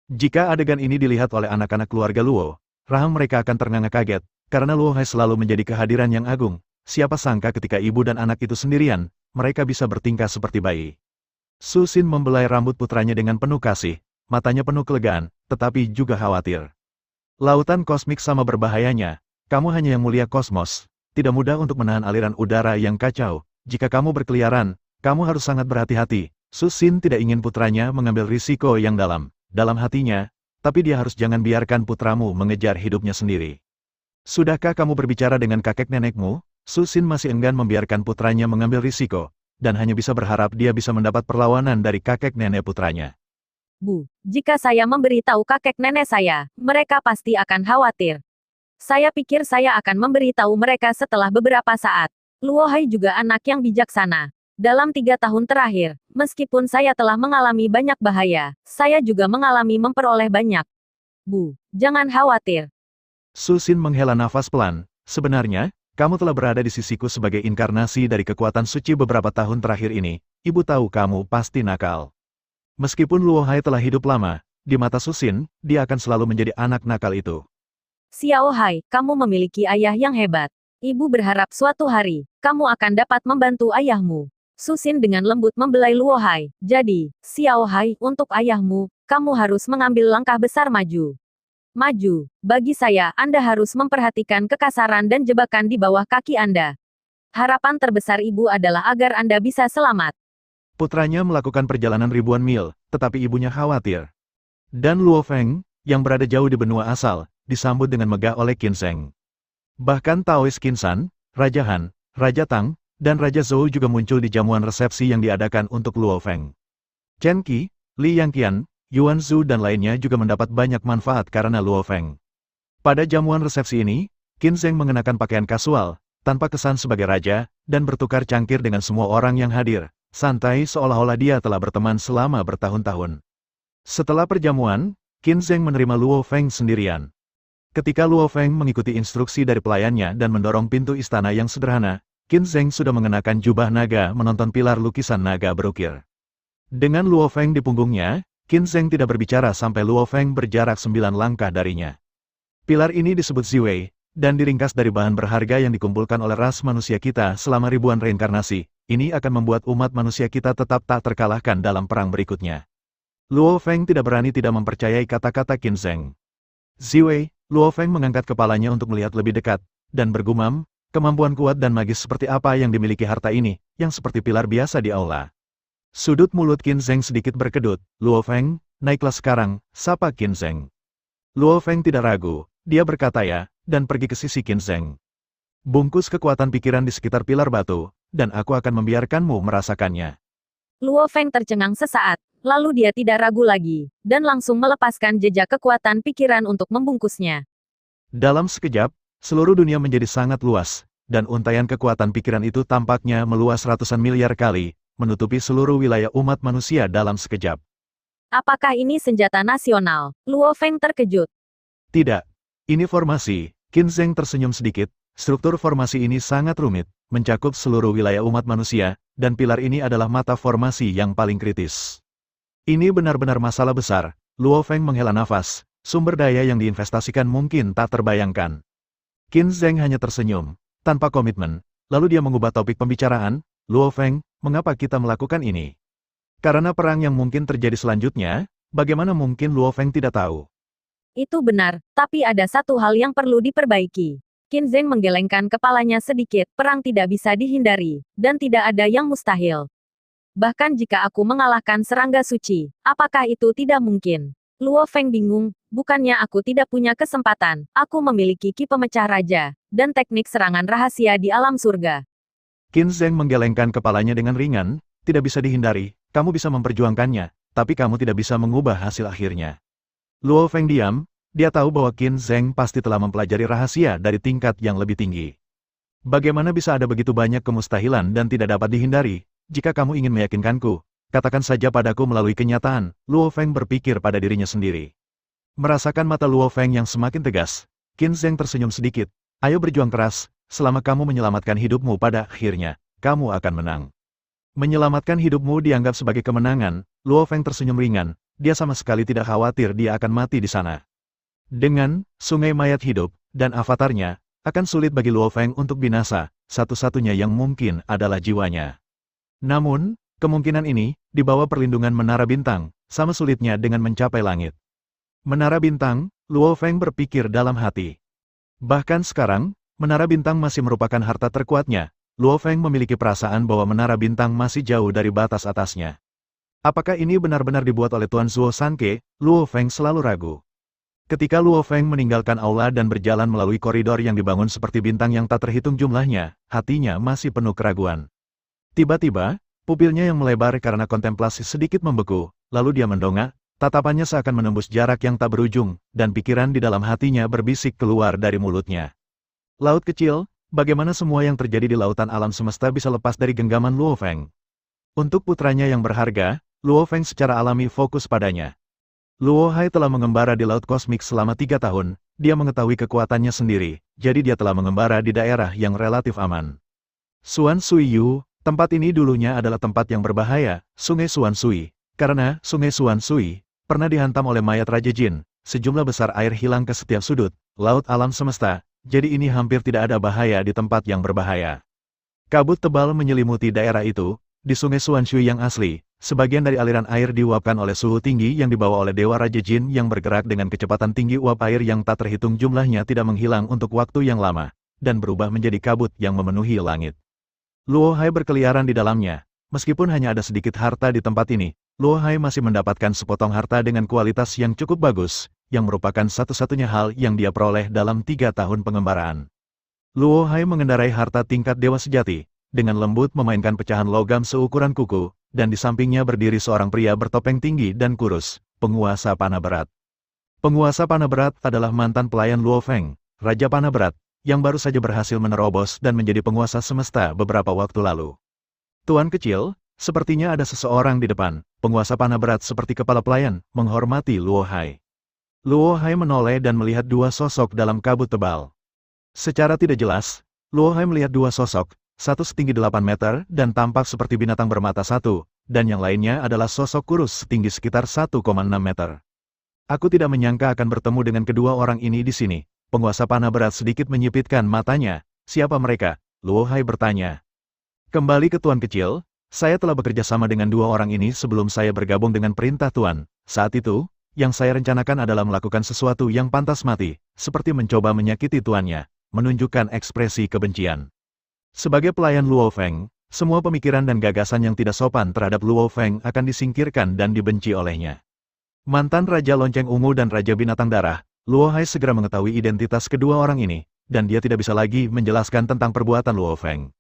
Jika adegan ini dilihat oleh anak-anak keluarga Luo, rahang mereka akan ternganga kaget, karena Luo Hai selalu menjadi kehadiran yang agung. Siapa sangka ketika ibu dan anak itu sendirian, mereka bisa bertingkah seperti bayi. Su Xin membelai rambut putranya dengan penuh kasih, matanya penuh kelegaan, tetapi juga khawatir. Lautan kosmik sama berbahayanya, kamu hanya yang mulia kosmos, tidak mudah untuk menahan aliran udara yang kacau. Jika kamu berkeliaran, kamu harus sangat berhati-hati. Su Xin tidak ingin putranya mengambil risiko yang dalam hatinya, tapi dia harus jangan biarkan putramu mengejar hidupnya sendiri. Sudahkah kamu berbicara dengan kakek nenekmu? Su Xin masih enggan membiarkan putranya mengambil risiko, dan hanya bisa berharap dia bisa mendapat perlawanan dari kakek nenek putranya. Bu, jika saya memberitahu kakek nenek saya, mereka pasti akan khawatir. Saya pikir saya akan memberitahu mereka setelah beberapa saat. Luo Hai juga anak yang bijaksana. Dalam 3 tahun terakhir, meskipun saya telah mengalami banyak bahaya, saya juga mengalami memperoleh banyak. Bu, jangan khawatir. Su Xin menghela nafas pelan. Sebenarnya, kamu telah berada di sisiku sebagai inkarnasi dari kekuatan suci beberapa tahun terakhir ini. Ibu tahu kamu pasti nakal. Meskipun Luo Hai telah hidup lama, di mata Su Xin, dia akan selalu menjadi anak nakal itu. Xiao Hai, kamu memiliki ayah yang hebat. Ibu berharap suatu hari, kamu akan dapat membantu ayahmu. Su Xin dengan lembut membelai Luo Hai. Jadi, Xiao Hai, untuk ayahmu, kamu harus mengambil langkah besar maju. Maju, bagi saya, Anda harus memperhatikan kekasaran dan jebakan di bawah kaki Anda. Harapan terbesar ibu adalah agar Anda bisa selamat. Putranya melakukan perjalanan ribuan mil, tetapi ibunya khawatir. Dan Luo Feng, yang berada jauh di benua asal, disambut dengan megah oleh Qin Sheng. Bahkan Taoist Qin San, Raja Han, Raja Tang, dan Raja Zhou juga muncul di jamuan resepsi yang diadakan untuk Luo Feng. Chen Qi, Li Yangqian, Yuan Zhu dan lainnya juga mendapat banyak manfaat karena Luo Feng. Pada jamuan resepsi ini, Qin Sheng mengenakan pakaian kasual, tanpa kesan sebagai raja, dan bertukar cangkir dengan semua orang yang hadir, santai seolah-olah dia telah berteman selama bertahun-tahun. Setelah perjamuan, Qin Sheng menerima Luo Feng sendirian. Ketika Luo Feng mengikuti instruksi dari pelayannya dan mendorong pintu istana yang sederhana, Qin Sheng sudah mengenakan jubah naga menonton pilar lukisan naga berukir. Dengan Luo Feng di punggungnya, Qin Sheng tidak berbicara sampai Luo Feng berjarak 9 langkah darinya. Pilar ini disebut Ziwei, dan diringkas dari bahan berharga yang dikumpulkan oleh ras manusia kita selama ribuan reinkarnasi. Ini akan membuat umat manusia kita tetap tak terkalahkan dalam perang berikutnya. Luo Feng tidak berani tidak mempercayai kata-kata Qin Sheng. Ziwei, Luo Feng mengangkat kepalanya untuk melihat lebih dekat, dan bergumam, kemampuan kuat dan magis seperti apa yang dimiliki harta ini, yang seperti pilar biasa di aula. Sudut mulut Qin Sheng sedikit berkedut. Luo Feng, naiklah sekarang, sapa Qin Sheng. Luo Feng tidak ragu, dia berkata ya, dan pergi ke sisi Qin Sheng. Bungkus kekuatan pikiran di sekitar pilar batu, dan aku akan membiarkanmu merasakannya. Luo Feng tercengang sesaat, lalu dia tidak ragu lagi, dan langsung melepaskan jejak kekuatan pikiran untuk membungkusnya. Dalam sekejap, seluruh dunia menjadi sangat luas, dan untaian kekuatan pikiran itu tampaknya meluas ratusan miliar kali, menutupi seluruh wilayah umat manusia dalam sekejap. Apakah ini senjata nasional? Luo Feng terkejut. Tidak. Ini formasi. Qin Sheng tersenyum sedikit. Struktur formasi ini sangat rumit, mencakup seluruh wilayah umat manusia, dan pilar ini adalah mata formasi yang paling kritis. Ini benar-benar masalah besar. Luo Feng menghela nafas. Sumber daya yang diinvestasikan mungkin tak terbayangkan. Qin Sheng hanya tersenyum, tanpa komitmen. Lalu dia mengubah topik pembicaraan. Luo Feng, mengapa kita melakukan ini? Karena perang yang mungkin terjadi selanjutnya, bagaimana mungkin Luo Feng tidak tahu? Itu benar, tapi ada satu hal yang perlu diperbaiki. Qin Sheng menggelengkan kepalanya sedikit, perang tidak bisa dihindari, dan tidak ada yang mustahil. Bahkan jika aku mengalahkan serangga suci, apakah itu tidak mungkin? Luo Feng bingung, bukannya aku tidak punya kesempatan, aku memiliki ki pemecah raja, dan teknik serangan rahasia di alam surga. Qin Sheng menggelengkan kepalanya dengan ringan, tidak bisa dihindari, kamu bisa memperjuangkannya, tapi kamu tidak bisa mengubah hasil akhirnya. Luo Feng diam, dia tahu bahwa Qin Zheng pasti telah mempelajari rahasia dari tingkat yang lebih tinggi. Bagaimana bisa ada begitu banyak kemustahilan dan tidak dapat dihindari? Jika kamu ingin meyakinkanku, katakan saja padaku melalui kenyataan, Luo Feng berpikir pada dirinya sendiri. Merasakan mata Luo Feng yang semakin tegas, Qin Zheng tersenyum sedikit. Ayo berjuang keras, selama kamu menyelamatkan hidupmu pada akhirnya, kamu akan menang. Menyelamatkan hidupmu dianggap sebagai kemenangan, Luo Feng tersenyum ringan, dia sama sekali tidak khawatir dia akan mati di sana. Dengan sungai mayat hidup dan avatarnya, akan sulit bagi Luo Feng untuk binasa, satu-satunya yang mungkin adalah jiwanya. Namun, kemungkinan ini, di bawah perlindungan Menara Bintang, sama sulitnya dengan mencapai langit. Menara Bintang, Luo Feng berpikir dalam hati. Bahkan sekarang, Menara Bintang masih merupakan harta terkuatnya. Luo Feng memiliki perasaan bahwa Menara Bintang masih jauh dari batas atasnya. Apakah ini benar-benar dibuat oleh Tuan Zhuo Sanke? Luo Feng selalu ragu. Ketika Luo Feng meninggalkan aula dan berjalan melalui koridor yang dibangun seperti bintang yang tak terhitung jumlahnya, hatinya masih penuh keraguan. Tiba-tiba, pupilnya yang melebar karena kontemplasi sedikit membeku, lalu dia mendongak, tatapannya seakan menembus jarak yang tak berujung, dan pikiran di dalam hatinya berbisik keluar dari mulutnya. Laut kecil, bagaimana semua yang terjadi di lautan alam semesta bisa lepas dari genggaman Luo Feng? Untuk putranya yang berharga, Luo Feng secara alami fokus padanya. Luo Hai telah mengembara di laut kosmik selama 3 tahun, dia mengetahui kekuatannya sendiri, jadi dia telah mengembara di daerah yang relatif aman. Suan Sui Yu, tempat ini dulunya adalah tempat yang berbahaya, Sungai Suan Sui, karena Sungai Suan Sui pernah dihantam oleh mayat Raja Jin, sejumlah besar air hilang ke setiap sudut, laut alam semesta, jadi ini hampir tidak ada bahaya di tempat yang berbahaya. Kabut tebal menyelimuti daerah itu, di Sungai Suan Sui yang asli. Sebagian dari aliran air diuapkan oleh suhu tinggi yang dibawa oleh Dewa Raja Jin yang bergerak dengan kecepatan tinggi. Uap air yang tak terhitung jumlahnya tidak menghilang untuk waktu yang lama, dan berubah menjadi kabut yang memenuhi langit. Luo Hai berkeliaran di dalamnya. Meskipun hanya ada sedikit harta di tempat ini, Luo Hai masih mendapatkan sepotong harta dengan kualitas yang cukup bagus, yang merupakan satu-satunya hal yang dia peroleh dalam 3 tahun pengembaraan. Luo Hai mengendarai harta tingkat dewa sejati, dengan lembut memainkan pecahan logam seukuran kuku, dan di sampingnya berdiri seorang pria bertopeng tinggi dan kurus, penguasa panah berat. Penguasa panah berat adalah mantan pelayan Luo Feng, Raja Panah Berat, yang baru saja berhasil menerobos dan menjadi penguasa semesta beberapa waktu lalu. Tuan kecil, sepertinya ada seseorang di depan, penguasa panah berat seperti kepala pelayan, menghormati Luo Hai. Luo Hai menoleh dan melihat 2 sosok dalam kabut tebal. Secara tidak jelas, Luo Hai melihat 2 sosok, satu setinggi 8 meter dan tampak seperti binatang bermata satu, dan yang lainnya adalah sosok kurus setinggi sekitar 1,6 meter. Aku tidak menyangka akan bertemu dengan kedua orang ini di sini. Penguasa panah berat sedikit menyipitkan matanya. Siapa mereka? Luo Hai bertanya. Kembali ke Tuan kecil, saya telah bekerja sama dengan 2 orang ini sebelum saya bergabung dengan perintah Tuan. Saat itu, yang saya rencanakan adalah melakukan sesuatu yang pantas mati, seperti mencoba menyakiti tuannya, menunjukkan ekspresi kebencian. Sebagai pelayan Luo Feng, semua pemikiran dan gagasan yang tidak sopan terhadap Luo Feng akan disingkirkan dan dibenci olehnya. Mantan Raja Lonceng Ungu dan Raja Binatang Darah, Luo Hai segera mengetahui identitas kedua orang ini, dan dia tidak bisa lagi menjelaskan tentang perbuatan Luo Feng.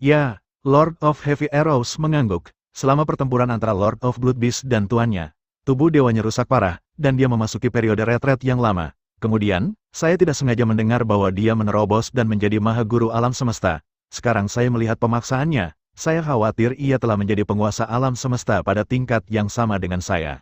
Ya, Lord of Heavy Arrows mengangguk. Selama pertempuran antara Lord of Blood Beast dan tuannya, tubuh dewanya rusak parah, dan dia memasuki periode retret yang lama. Kemudian, saya tidak sengaja mendengar bahwa dia menerobos dan menjadi Maha Guru Alam Semesta. Sekarang saya melihat pemaksaannya, saya khawatir ia telah menjadi penguasa alam semesta pada tingkat yang sama dengan saya.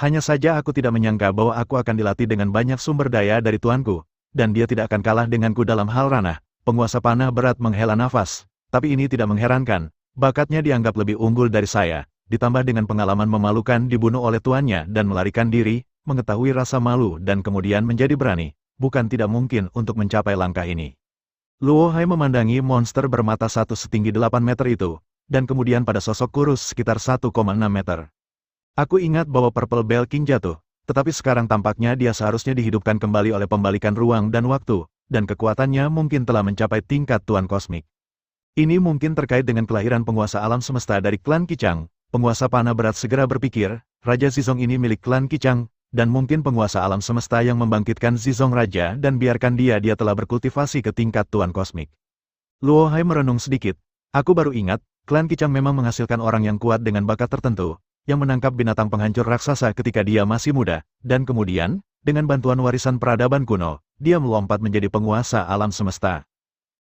Hanya saja aku tidak menyangka bahwa aku akan dilatih dengan banyak sumber daya dari tuanku, dan dia tidak akan kalah denganku dalam hal ranah. Penguasa panah berat menghela nafas, tapi ini tidak mengherankan, bakatnya dianggap lebih unggul dari saya, ditambah dengan pengalaman memalukan dibunuh oleh tuannya dan melarikan diri, mengetahui rasa malu dan kemudian menjadi berani, bukan tidak mungkin untuk mencapai langkah ini. Luo Hai memandangi monster bermata satu setinggi 8 meter itu, dan kemudian pada sosok kurus sekitar 1,6 meter. Aku ingat bahwa Purple Bell King jatuh, tetapi sekarang tampaknya dia seharusnya dihidupkan kembali oleh pembalikan ruang dan waktu, dan kekuatannya mungkin telah mencapai tingkat Tuan Kosmik. Ini mungkin terkait dengan kelahiran penguasa alam semesta dari klan Qicang. Penguasa panah berat segera berpikir, Raja Zizong ini milik klan Qicang, dan mungkin penguasa alam semesta yang membangkitkan Zizong Raja dan biarkan dia telah berkultivasi ke tingkat Tuan Kosmik. Luo Hai merenung sedikit. Aku baru ingat, klan Kicang memang menghasilkan orang yang kuat dengan bakat tertentu, yang menangkap binatang penghancur raksasa ketika dia masih muda, dan kemudian, dengan bantuan warisan peradaban kuno, dia melompat menjadi penguasa alam semesta.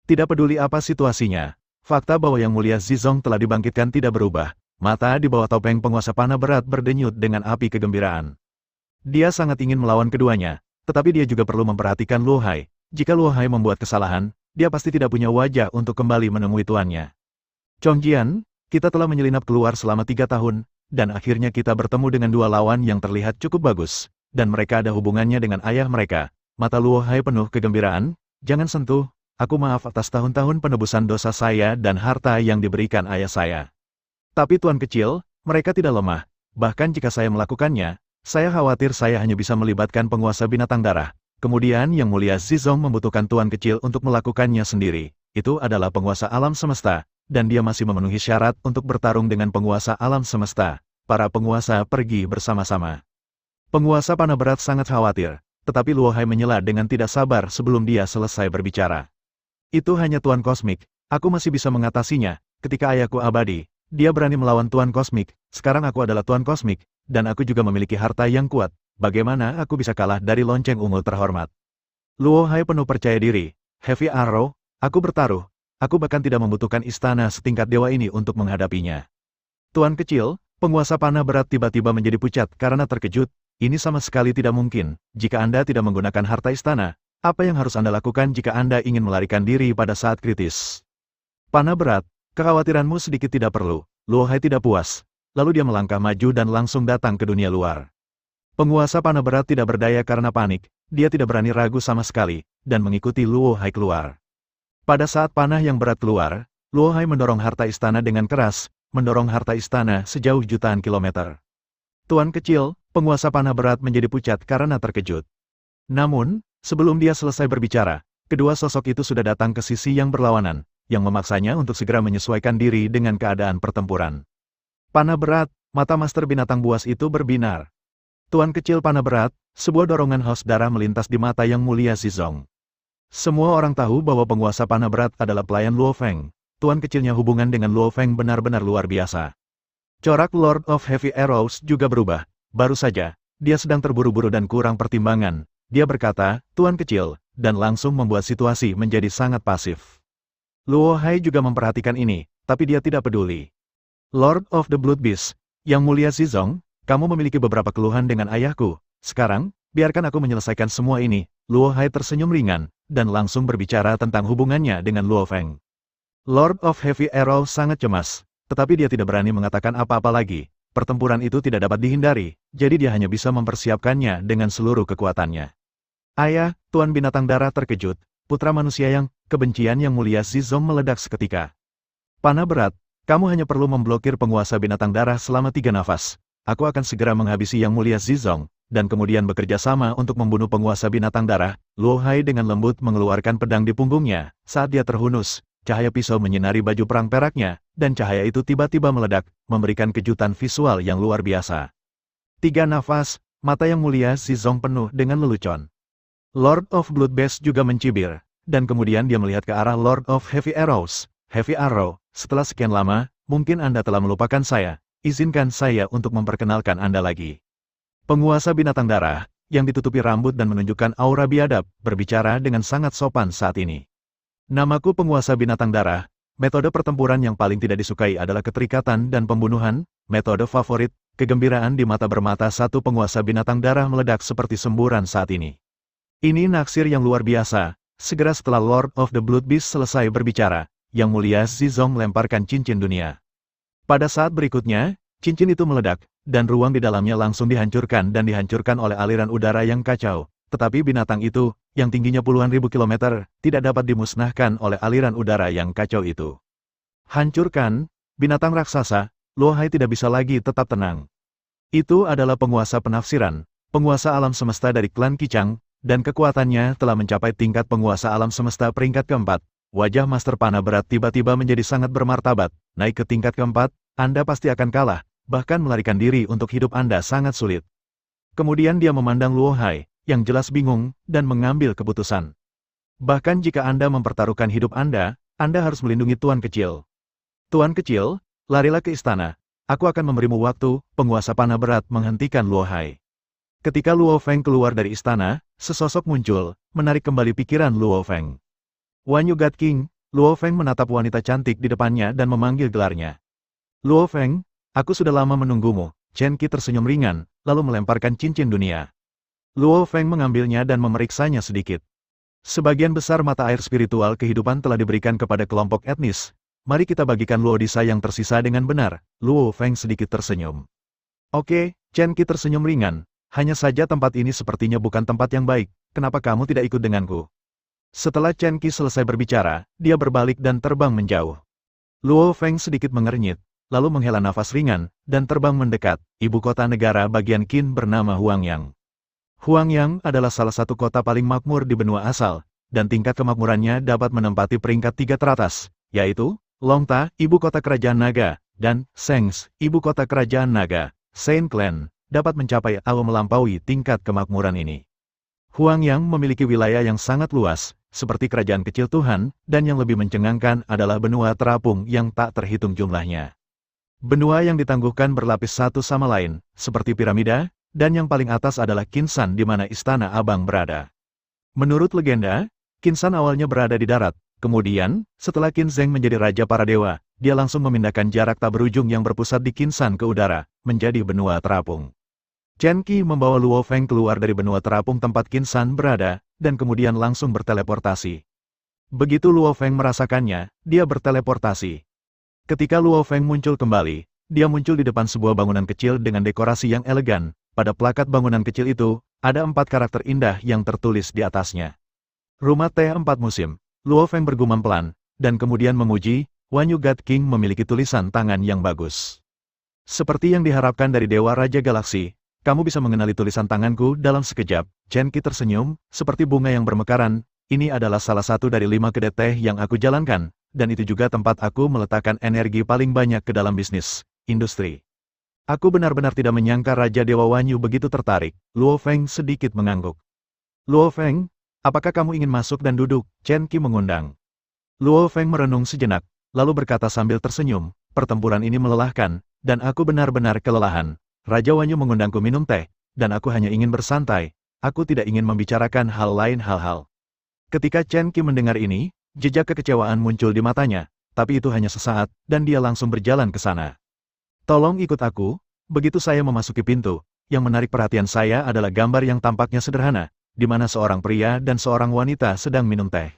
Tidak peduli apa situasinya, fakta bahwa Yang Mulia Zizong telah dibangkitkan tidak berubah. Mata di bawah topeng penguasa panah berat berdenyut dengan api kegembiraan. Dia sangat ingin melawan keduanya, tetapi dia juga perlu memperhatikan Luo Hai. Jika Luo Hai membuat kesalahan, dia pasti tidak punya wajah untuk kembali menemui tuannya. Chongjian, kita telah menyelinap keluar selama 3 tahun, dan akhirnya kita bertemu dengan dua lawan yang terlihat cukup bagus, dan mereka ada hubungannya dengan ayah mereka. Mata Luo Hai penuh kegembiraan. Jangan sentuh, aku maaf atas tahun-tahun penebusan dosa saya dan harta yang diberikan ayah saya. Tapi tuan kecil, mereka tidak lemah. Bahkan jika saya melakukannya, saya khawatir saya hanya bisa melibatkan penguasa binatang darah. Kemudian Yang Mulia Zizong membutuhkan tuan kecil untuk melakukannya sendiri. Itu adalah penguasa alam semesta, dan dia masih memenuhi syarat untuk bertarung dengan penguasa alam semesta. Para penguasa pergi bersama-sama. Penguasa panah berat sangat khawatir, tetapi Luo Hai menyela dengan tidak sabar sebelum dia selesai berbicara. Itu hanya tuan kosmik, aku masih bisa mengatasinya. Ketika ayahku abadi, dia berani melawan Tuan Kosmik. Sekarang aku adalah Tuan Kosmik, dan aku juga memiliki harta yang kuat. Bagaimana aku bisa kalah dari lonceng ungu terhormat? Luo Hai penuh percaya diri. Heavy Arrow, aku bertaruh. Aku bahkan tidak membutuhkan istana setingkat dewa ini untuk menghadapinya. Tuan kecil, penguasa panah berat tiba-tiba menjadi pucat karena terkejut. Ini sama sekali tidak mungkin. Jika Anda tidak menggunakan harta istana, apa yang harus Anda lakukan jika Anda ingin melarikan diri pada saat kritis? Panah berat. Kekhawatiranmu sedikit tidak perlu. Luo Hai tidak puas. Lalu dia melangkah maju dan langsung datang ke dunia luar. Penguasa panah berat tidak berdaya karena panik. Dia tidak berani ragu sama sekali, dan mengikuti Luo Hai keluar. Pada saat panah yang berat keluar, Luo Hai mendorong harta istana dengan keras, mendorong harta istana sejauh jutaan kilometer. Tuan kecil, penguasa panah berat menjadi pucat karena terkejut. Namun, sebelum dia selesai berbicara, kedua sosok itu sudah datang ke sisi yang berlawanan, yang memaksanya untuk segera menyesuaikan diri dengan keadaan pertempuran. Panah berat, mata master binatang buas itu berbinar. Tuan kecil panah berat, sebuah dorongan haus darah melintas di mata Yang Mulia Zizong. Semua orang tahu bahwa penguasa panah berat adalah pelayan Luo Feng. Tuan kecilnya hubungan dengan Luo Feng benar-benar luar biasa. Corak Lord of Heavy Arrows juga berubah. Baru saja, dia sedang terburu-buru dan kurang pertimbangan. Dia berkata, Tuan kecil, dan langsung membuat situasi menjadi sangat pasif. Luo Hai juga memperhatikan ini, tapi dia tidak peduli. Lord of the Blood Beast, Yang Mulia Zizong, kamu memiliki beberapa keluhan dengan ayahku. Sekarang, biarkan aku menyelesaikan semua ini. Luo Hai tersenyum ringan, dan langsung berbicara tentang hubungannya dengan Luo Feng. Lord of Heavy Arrow sangat cemas, tetapi dia tidak berani mengatakan apa-apa lagi. Pertempuran itu tidak dapat dihindari, jadi dia hanya bisa mempersiapkannya dengan seluruh kekuatannya. Ayah, Tuan Binatang Darah terkejut. Putra manusia yang, kebencian Yang Mulia Zizong meledak seketika. Panah berat, kamu hanya perlu memblokir penguasa binatang darah selama 3 nafas. Aku akan segera menghabisi Yang Mulia Zizong, dan kemudian bekerja sama untuk membunuh penguasa binatang darah. Luo Hai dengan lembut mengeluarkan pedang di punggungnya. Saat dia terhunus, cahaya pisau menyinari baju perang peraknya, dan cahaya itu tiba-tiba meledak, memberikan kejutan visual yang luar biasa. 3 nafas, mata Yang Mulia Zizong penuh dengan lelucon. Lord of Bloodbath juga mencibir, dan kemudian dia melihat ke arah Lord of Heavy Arrows. Heavy Arrow, setelah sekian lama, mungkin Anda telah melupakan saya. Izinkan saya untuk memperkenalkan Anda lagi. Penguasa binatang darah, yang ditutupi rambut dan menunjukkan aura biadab, berbicara dengan sangat sopan saat ini. Namaku penguasa binatang darah. Metode pertempuran yang paling tidak disukai adalah keterikatan dan pembunuhan. Metode favorit, kegembiraan di mata bermata satu penguasa binatang darah meledak seperti semburan saat ini. Ini naksir yang luar biasa. Segera setelah Lord of the Blood Beast selesai berbicara, Yang Mulia Zizong melemparkan cincin dunia. Pada saat berikutnya, cincin itu meledak, dan ruang di dalamnya langsung dihancurkan dan dihancurkan oleh aliran udara yang kacau. Tetapi binatang itu, yang tingginya puluhan ribu kilometer, tidak dapat dimusnahkan oleh aliran udara yang kacau itu. Hancurkan, binatang raksasa, Luo Hai tidak bisa lagi tetap tenang. Itu adalah penguasa penafsiran, penguasa alam semesta dari klan Kicang, dan kekuatannya telah mencapai tingkat penguasa alam semesta peringkat keempat. Wajah Master Panah Berat tiba-tiba menjadi sangat bermartabat. Naik ke tingkat keempat, Anda pasti akan kalah, bahkan melarikan diri untuk hidup Anda sangat sulit. Kemudian dia memandang Luo Hai, yang jelas bingung, dan mengambil keputusan. Bahkan jika Anda mempertaruhkan hidup Anda harus melindungi Tuan Kecil. Tuan kecil, larilah ke istana. Aku akan memberimu waktu, penguasa panah berat menghentikan Luo Hai. Ketika Luo Feng keluar dari istana, sesosok muncul, menarik kembali pikiran Luo Feng. Wanyu God King, Luo Feng menatap wanita cantik di depannya dan memanggil gelarnya. Luo Feng, aku sudah lama menunggumu. Chen Qi tersenyum ringan, lalu melemparkan cincin dunia. Luo Feng mengambilnya dan memeriksanya sedikit. Sebagian besar mata air spiritual kehidupan telah diberikan kepada kelompok etnis. Mari kita bagikan Luo Disa yang tersisa dengan benar. Luo Feng sedikit tersenyum. Oke, Chen Qi tersenyum ringan. Hanya saja tempat ini sepertinya bukan tempat yang baik. Kenapa kamu tidak ikut denganku? Setelah Chen Qi selesai berbicara, dia berbalik dan terbang menjauh. Luo Feng sedikit mengernyit, lalu menghela nafas ringan, dan terbang mendekat. Ibu kota negara bagian Qin bernama Huangyang. Huangyang adalah salah satu kota paling makmur di benua asal, dan tingkat kemakmurannya dapat menempati peringkat 3 teratas, yaitu Longta, ibu kota kerajaan naga, dan Sengs, ibu kota kerajaan naga. Saint Clan dapat mencapai atau melampaui tingkat kemakmuran ini. Huangyang memiliki wilayah yang sangat luas, seperti kerajaan kecil Tuhan, dan yang lebih mencengangkan adalah benua terapung yang tak terhitung jumlahnya. Benua yang ditangguhkan berlapis satu sama lain, seperti piramida, dan yang paling atas adalah Qinsan di mana Istana Abang berada. Menurut legenda, Qinsan awalnya berada di darat, kemudian, setelah Qin Zheng menjadi raja para dewa, dia langsung memindahkan jarak tak berujung yang berpusat di Qinsan ke udara, menjadi benua terapung. Chen Qi membawa Luo Feng keluar dari benua terapung tempat Qinsan berada, dan kemudian langsung berteleportasi. Begitu Luo Feng merasakannya, dia berteleportasi. Ketika Luo Feng muncul kembali, dia muncul di depan sebuah bangunan kecil dengan dekorasi yang elegan. Pada plakat bangunan kecil itu, ada 4 karakter indah yang tertulis di atasnya. Rumah teh 4 musim. Luo Feng bergumam pelan, dan kemudian memuji, Wanyu God King memiliki tulisan tangan yang bagus. Seperti yang diharapkan dari Dewa Raja Galaksi, kamu bisa mengenali tulisan tanganku dalam sekejap. Chen Qi tersenyum, seperti bunga yang bermekaran. Ini adalah salah satu dari 5 kedai teh yang aku jalankan, dan itu juga tempat aku meletakkan energi paling banyak ke dalam bisnis, industri. Aku benar-benar tidak menyangka Raja Dewa Wanyu begitu tertarik. Luo Feng sedikit mengangguk. Luo Feng, apakah kamu ingin masuk dan duduk? Chen Qi mengundang. Luo Feng merenung sejenak, lalu berkata sambil tersenyum, pertempuran ini melelahkan, dan aku benar-benar kelelahan. Raja Wanyu mengundangku minum teh, dan aku hanya ingin bersantai. Aku tidak ingin membicarakan hal lain hal-hal. Ketika Chen Qi mendengar ini, jejak kekecewaan muncul di matanya, tapi itu hanya sesaat, dan dia langsung berjalan ke sana. Tolong ikut aku. Begitu saya memasuki pintu, yang menarik perhatian saya adalah gambar yang tampaknya sederhana, di mana seorang pria dan seorang wanita sedang minum teh.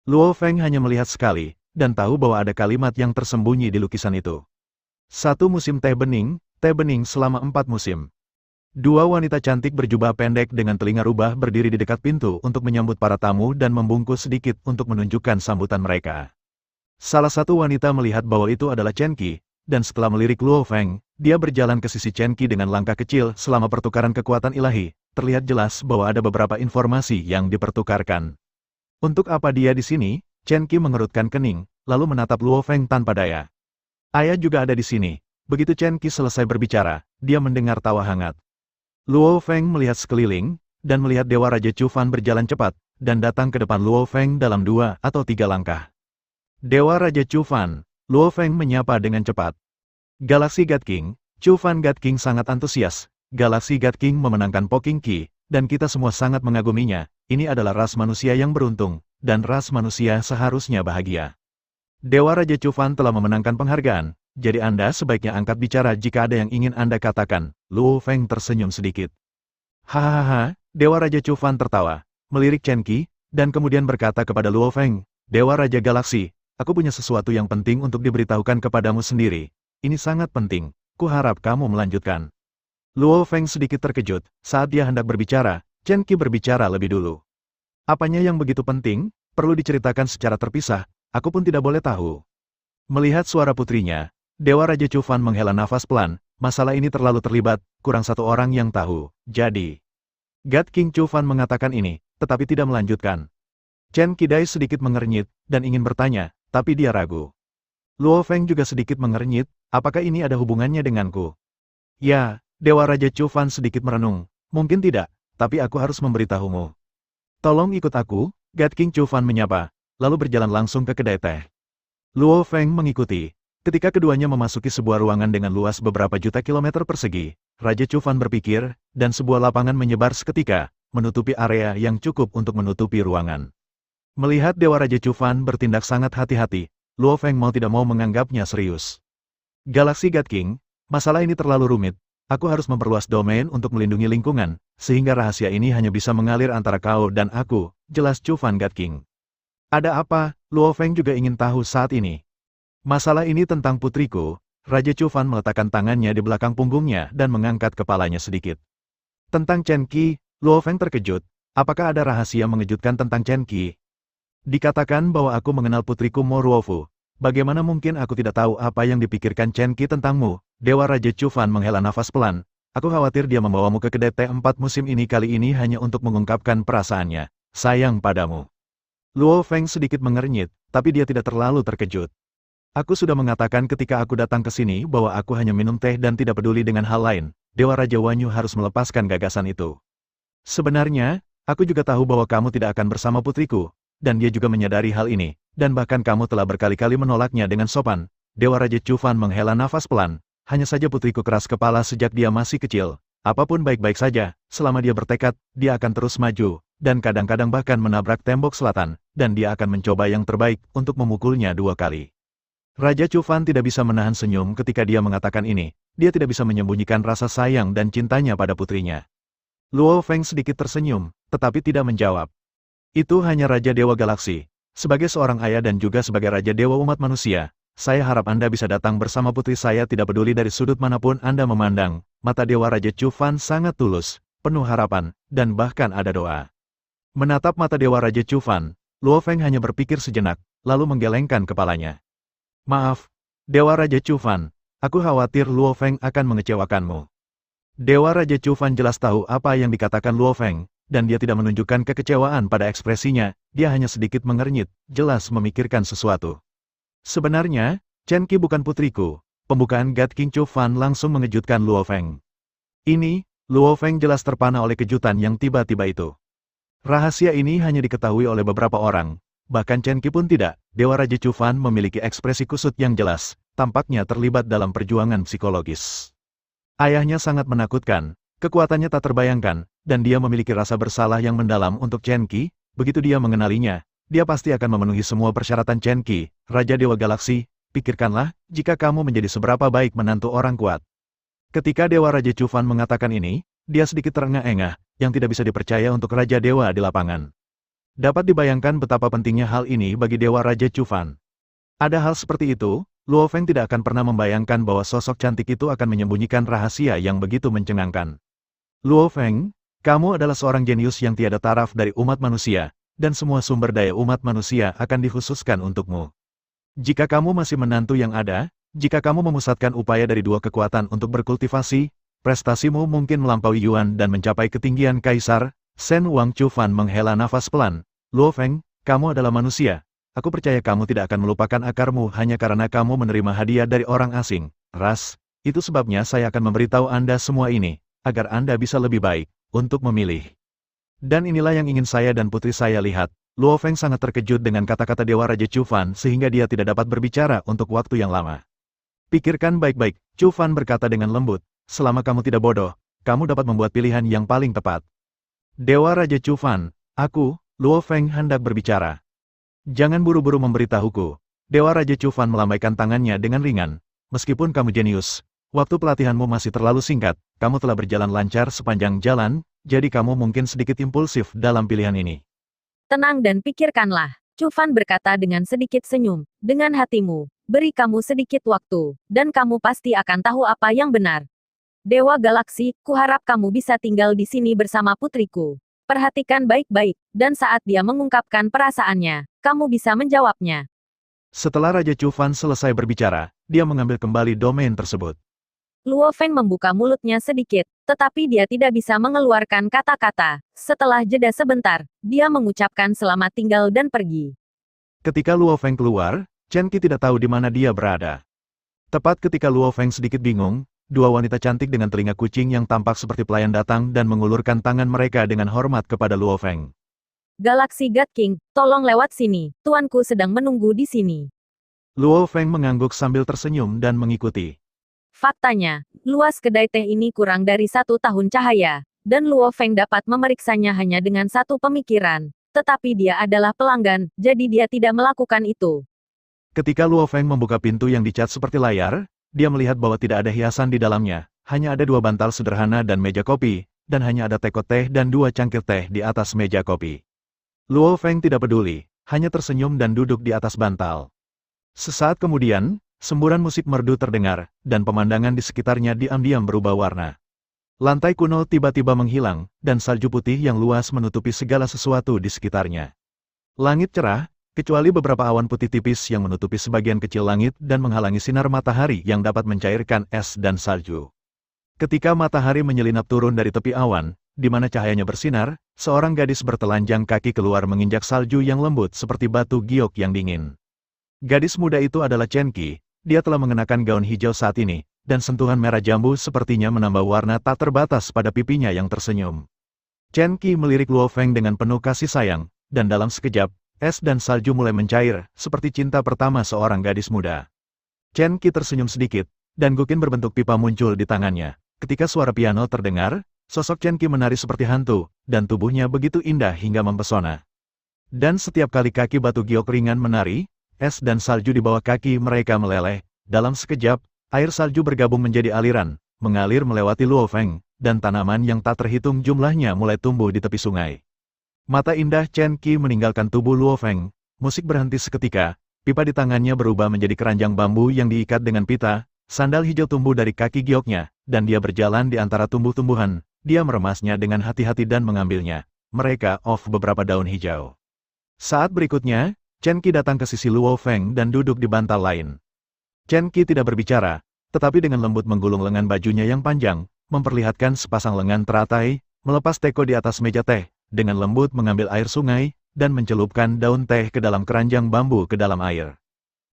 Luo Feng hanya melihat sekali, dan tahu bahwa ada kalimat yang tersembunyi di lukisan itu. 1 musim teh bening selama 4 musim. 2 wanita cantik berjubah pendek dengan telinga rubah berdiri di dekat pintu untuk menyambut para tamu dan membungkus sedikit untuk menunjukkan sambutan mereka. Salah satu wanita melihat bahwa itu adalah Chen Qi, dan setelah melirik Luo Feng, dia berjalan ke sisi Chen Qi dengan langkah kecil selama pertukaran kekuatan ilahi. Terlihat jelas bahwa ada beberapa informasi yang dipertukarkan. Untuk apa dia di sini? Chen Qi mengerutkan kening, lalu menatap Luo Feng tanpa daya. Ayah juga ada di sini. Begitu Chen Qi selesai berbicara, dia mendengar tawa hangat. Luo Feng melihat sekeliling, dan melihat Dewa Raja Chu Fan berjalan cepat, dan datang ke depan Luo Feng dalam 2 atau 3 langkah. Dewa Raja Chu Fan, Luo Feng menyapa dengan cepat. Galaxy God King, Chu Fan God King sangat antusias. Galaxy God King memenangkan Po King Qi, dan kita semua sangat mengaguminya. Ini adalah ras manusia yang beruntung, dan ras manusia seharusnya bahagia. Dewa Raja Chu Fan telah memenangkan penghargaan, jadi Anda sebaiknya angkat bicara jika ada yang ingin Anda katakan. Luo Feng tersenyum sedikit. Hahaha, Dewa Raja Chu Fan tertawa, melirik Chen Qi, dan kemudian berkata kepada Luo Feng, Dewa Raja Galaksi, aku punya sesuatu yang penting untuk diberitahukan kepadamu sendiri. Ini sangat penting, kuharap kamu melanjutkan. Luo Feng sedikit terkejut, saat dia hendak berbicara, Chen Qi berbicara lebih dulu. Apanya yang begitu penting, perlu diceritakan secara terpisah, aku pun tidak boleh tahu. Melihat suara putrinya, Dewa Raja Chu Fan menghela nafas pelan, masalah ini terlalu terlibat, kurang 1 orang yang tahu, jadi. God King Chu Fan mengatakan ini, tetapi tidak melanjutkan. Chen Qi sedikit mengernyit, dan ingin bertanya, tapi dia ragu. Luo Feng juga sedikit mengernyit, apakah ini ada hubungannya denganku? Ya, Dewa Raja Chu Fan sedikit merenung, mungkin tidak, tapi aku harus memberitahumu. Tolong ikut aku, God King Chu Fan menyapa, lalu berjalan langsung ke kedai teh. Luo Feng mengikuti. Ketika keduanya memasuki sebuah ruangan dengan luas beberapa juta kilometer persegi, Raja Chufan berpikir, dan sebuah lapangan menyebar seketika, menutupi area yang cukup untuk menutupi ruangan. Melihat Dewa Raja Chufan bertindak sangat hati-hati, Luo Feng mau tidak mau menganggapnya serius. Galaksi God King, masalah ini terlalu rumit. Aku harus memperluas domain untuk melindungi lingkungan, sehingga rahasia ini hanya bisa mengalir antara kau dan aku, jelas Chufan God King. Ada apa? Luo Feng juga ingin tahu saat ini. Masalah ini tentang putriku. Raja Chufan meletakkan tangannya di belakang punggungnya dan mengangkat kepalanya sedikit. Tentang Chen Qi, Luo Feng terkejut. Apakah ada rahasia mengejutkan tentang Chen Qi? Dikatakan bahwa aku mengenal putriku Mo Ruofu. Bagaimana mungkin aku tidak tahu apa yang dipikirkan Chen Qi tentangmu? Dewa Raja Chufan menghela nafas pelan. Aku khawatir dia membawamu ke kedai T4 musim ini kali ini hanya untuk mengungkapkan perasaannya. Sayang padamu. Luo Feng sedikit mengernyit, tapi dia tidak terlalu terkejut. Aku sudah mengatakan ketika aku datang ke sini bahwa aku hanya minum teh dan tidak peduli dengan hal lain. Dewa Raja Wanyu harus melepaskan gagasan itu. Sebenarnya, aku juga tahu bahwa kamu tidak akan bersama putriku, dan dia juga menyadari hal ini, dan bahkan kamu telah berkali-kali menolaknya dengan sopan. Dewa Raja Chufan menghela nafas pelan, hanya saja putriku keras kepala sejak dia masih kecil. Apapun baik-baik saja, selama dia bertekad, dia akan terus maju, dan kadang-kadang bahkan menabrak tembok selatan, dan dia akan mencoba yang terbaik untuk memukulnya 2 kali. Raja Chufan tidak bisa menahan senyum ketika dia mengatakan ini. Dia tidak bisa menyembunyikan rasa sayang dan cintanya pada putrinya. Luo Feng sedikit tersenyum, tetapi tidak menjawab. Itu hanya Raja Dewa Galaksi. Sebagai seorang ayah dan juga sebagai Raja Dewa umat manusia, saya harap Anda bisa datang bersama putri saya tidak peduli dari sudut manapun Anda memandang. Mata Dewa Raja Chufan sangat tulus, penuh harapan, dan bahkan ada doa. Menatap mata Dewa Raja Chufan, Luo Feng hanya berpikir sejenak, lalu menggelengkan kepalanya. Maaf, Dewa Raja Chufan, aku khawatir Luo Feng akan mengecewakanmu. Dewa Raja Chufan jelas tahu apa yang dikatakan Luo Feng, dan dia tidak menunjukkan kekecewaan pada ekspresinya, dia hanya sedikit mengernyit, jelas memikirkan sesuatu. Sebenarnya, Chen Qi bukan putriku. Pembukaan God King Chufan langsung mengejutkan Luo Feng. Ini, Luo Feng jelas terpana oleh kejutan yang tiba-tiba itu. Rahasia ini hanya diketahui oleh beberapa orang. Bahkan Chen Qi pun tidak. Dewa Raja Chufan memiliki ekspresi kusut yang jelas, tampaknya terlibat dalam perjuangan psikologis. Ayahnya sangat menakutkan, kekuatannya tak terbayangkan, dan dia memiliki rasa bersalah yang mendalam untuk Chen Qi. Begitu dia mengenalinya, dia pasti akan memenuhi semua persyaratan Chen Qi, Raja Dewa Galaksi. Pikirkanlah, jika kamu menjadi seberapa baik menantu orang kuat. Ketika Dewa Raja Chufan mengatakan ini, dia sedikit terengah-engah, yang tidak bisa dipercaya untuk Raja Dewa di lapangan. Dapat dibayangkan betapa pentingnya hal ini bagi Dewa Raja Chufan. Ada hal seperti itu, Luo Feng tidak akan pernah membayangkan bahwa sosok cantik itu akan menyembunyikan rahasia yang begitu mencengangkan. Luo Feng, kamu adalah seorang jenius yang tiada taraf dari umat manusia, dan semua sumber daya umat manusia akan dikhususkan untukmu. Jika kamu masih menantu yang ada, jika kamu memusatkan upaya dari 2 kekuatan untuk berkultivasi, prestasimu mungkin melampaui Yuan dan mencapai ketinggian Kaisar. Shen Wang Chufan menghela nafas pelan. Luo Feng, kamu adalah manusia. Aku percaya kamu tidak akan melupakan akarmu hanya karena kamu menerima hadiah dari orang asing. Ras, itu sebabnya saya akan memberitahu Anda semua ini, agar Anda bisa lebih baik, untuk memilih. Dan inilah yang ingin saya dan putri saya lihat. Luo Feng sangat terkejut dengan kata-kata Dewa Raja Chufan sehingga dia tidak dapat berbicara untuk waktu yang lama. Pikirkan baik-baik, Chufan berkata dengan lembut, selama kamu tidak bodoh, kamu dapat membuat pilihan yang paling tepat. Dewa Raja Chufan, aku, Luo Feng hendak berbicara. Jangan buru-buru memberitahuku. Dewa Raja Chufan melambaikan tangannya dengan ringan. Meskipun kamu jenius, waktu pelatihanmu masih terlalu singkat, kamu telah berjalan lancar sepanjang jalan, jadi kamu mungkin sedikit impulsif dalam pilihan ini. Tenang dan pikirkanlah. Chufan berkata dengan sedikit senyum. Dengan hatimu, beri kamu sedikit waktu, dan kamu pasti akan tahu apa yang benar. Dewa Galaksi, kuharap kamu bisa tinggal di sini bersama putriku. Perhatikan baik-baik, dan saat dia mengungkapkan perasaannya, kamu bisa menjawabnya. Setelah Raja Chufan selesai berbicara, dia mengambil kembali domain tersebut. Luo Feng membuka mulutnya sedikit, tetapi dia tidak bisa mengeluarkan kata-kata. Setelah jeda sebentar, dia mengucapkan selamat tinggal dan pergi. Ketika Luo Feng keluar, Chen Qi tidak tahu di mana dia berada. Tepat ketika Luo Feng sedikit bingung, 2 wanita cantik dengan telinga kucing yang tampak seperti pelayan datang dan mengulurkan tangan mereka dengan hormat kepada Luo Feng. Galaksi God King, tolong lewat sini, tuanku sedang menunggu di sini. Luo Feng mengangguk sambil tersenyum dan mengikuti. Faktanya, luas kedai teh ini kurang dari 1 tahun cahaya, dan Luo Feng dapat memeriksanya hanya dengan satu pemikiran. Tetapi dia adalah pelanggan, jadi dia tidak melakukan itu. Ketika Luo Feng membuka pintu yang dicat seperti layar, dia melihat bahwa tidak ada hiasan di dalamnya, hanya ada 2 bantal sederhana dan meja kopi, dan hanya ada teko teh dan 2 cangkir teh di atas meja kopi. Luo Feng tidak peduli, hanya tersenyum dan duduk di atas bantal. Sesaat kemudian, semburan musik merdu terdengar, dan pemandangan di sekitarnya diam-diam berubah warna. Lantai kuno tiba-tiba menghilang, dan salju putih yang luas menutupi segala sesuatu di sekitarnya. Langit cerah, kecuali beberapa awan putih tipis yang menutupi sebagian kecil langit dan menghalangi sinar matahari yang dapat mencairkan es dan salju. Ketika matahari menyelinap turun dari tepi awan, di mana cahayanya bersinar, seorang gadis bertelanjang kaki keluar menginjak salju yang lembut seperti batu giok yang dingin. Gadis muda itu adalah Chen Qi. Dia telah mengenakan gaun hijau saat ini, dan sentuhan merah jambu sepertinya menambah warna tak terbatas pada pipinya yang tersenyum. Chen Qi melirik Luo Feng dengan penuh kasih sayang, dan dalam sekejap, es dan salju mulai mencair, seperti cinta pertama seorang gadis muda. Chen Qi tersenyum sedikit, dan gukin berbentuk pipa muncul di tangannya. Ketika suara piano terdengar, sosok Chen Qi menari seperti hantu, dan tubuhnya begitu indah hingga mempesona. Dan setiap kali kaki batu giok ringan menari, es dan salju di bawah kaki mereka meleleh. Dalam sekejap, air salju bergabung menjadi aliran, mengalir melewati Luo Feng, dan tanaman yang tak terhitung jumlahnya mulai tumbuh di tepi sungai. Mata indah Chen Qi meninggalkan tubuh Luo Feng, musik berhenti seketika, pipa di tangannya berubah menjadi keranjang bambu yang diikat dengan pita, sandal hijau tumbuh dari kaki gioknya, dan dia berjalan di antara tumbuh-tumbuhan, dia meremasnya dengan hati-hati dan mengambilnya. Mereka off beberapa daun hijau. Saat berikutnya, Chen Qi datang ke sisi Luo Feng dan duduk di bantal lain. Chen Qi tidak berbicara, tetapi dengan lembut menggulung lengan bajunya yang panjang, memperlihatkan sepasang lengan teratai, melepas teko di atas meja teh, dengan lembut mengambil air sungai, dan mencelupkan daun teh ke dalam keranjang bambu ke dalam air.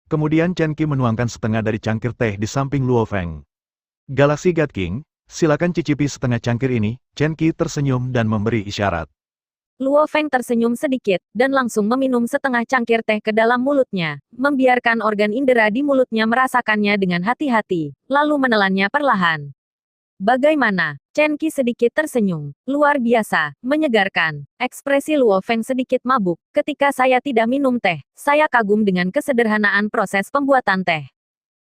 Kemudian Chen Qi menuangkan setengah dari cangkir teh di samping Luo Feng. Galaxy God King, silakan cicipi setengah cangkir ini. Chen Qi tersenyum dan memberi isyarat. Luo Feng tersenyum sedikit, dan langsung meminum setengah cangkir teh ke dalam mulutnya, membiarkan organ indera di mulutnya merasakannya dengan hati-hati, lalu menelannya perlahan. Bagaimana? Chen Qi sedikit tersenyum. Luar biasa, menyegarkan. Ekspresi Luo Feng sedikit mabuk. Ketika saya tidak minum teh, saya kagum dengan kesederhanaan proses pembuatan teh.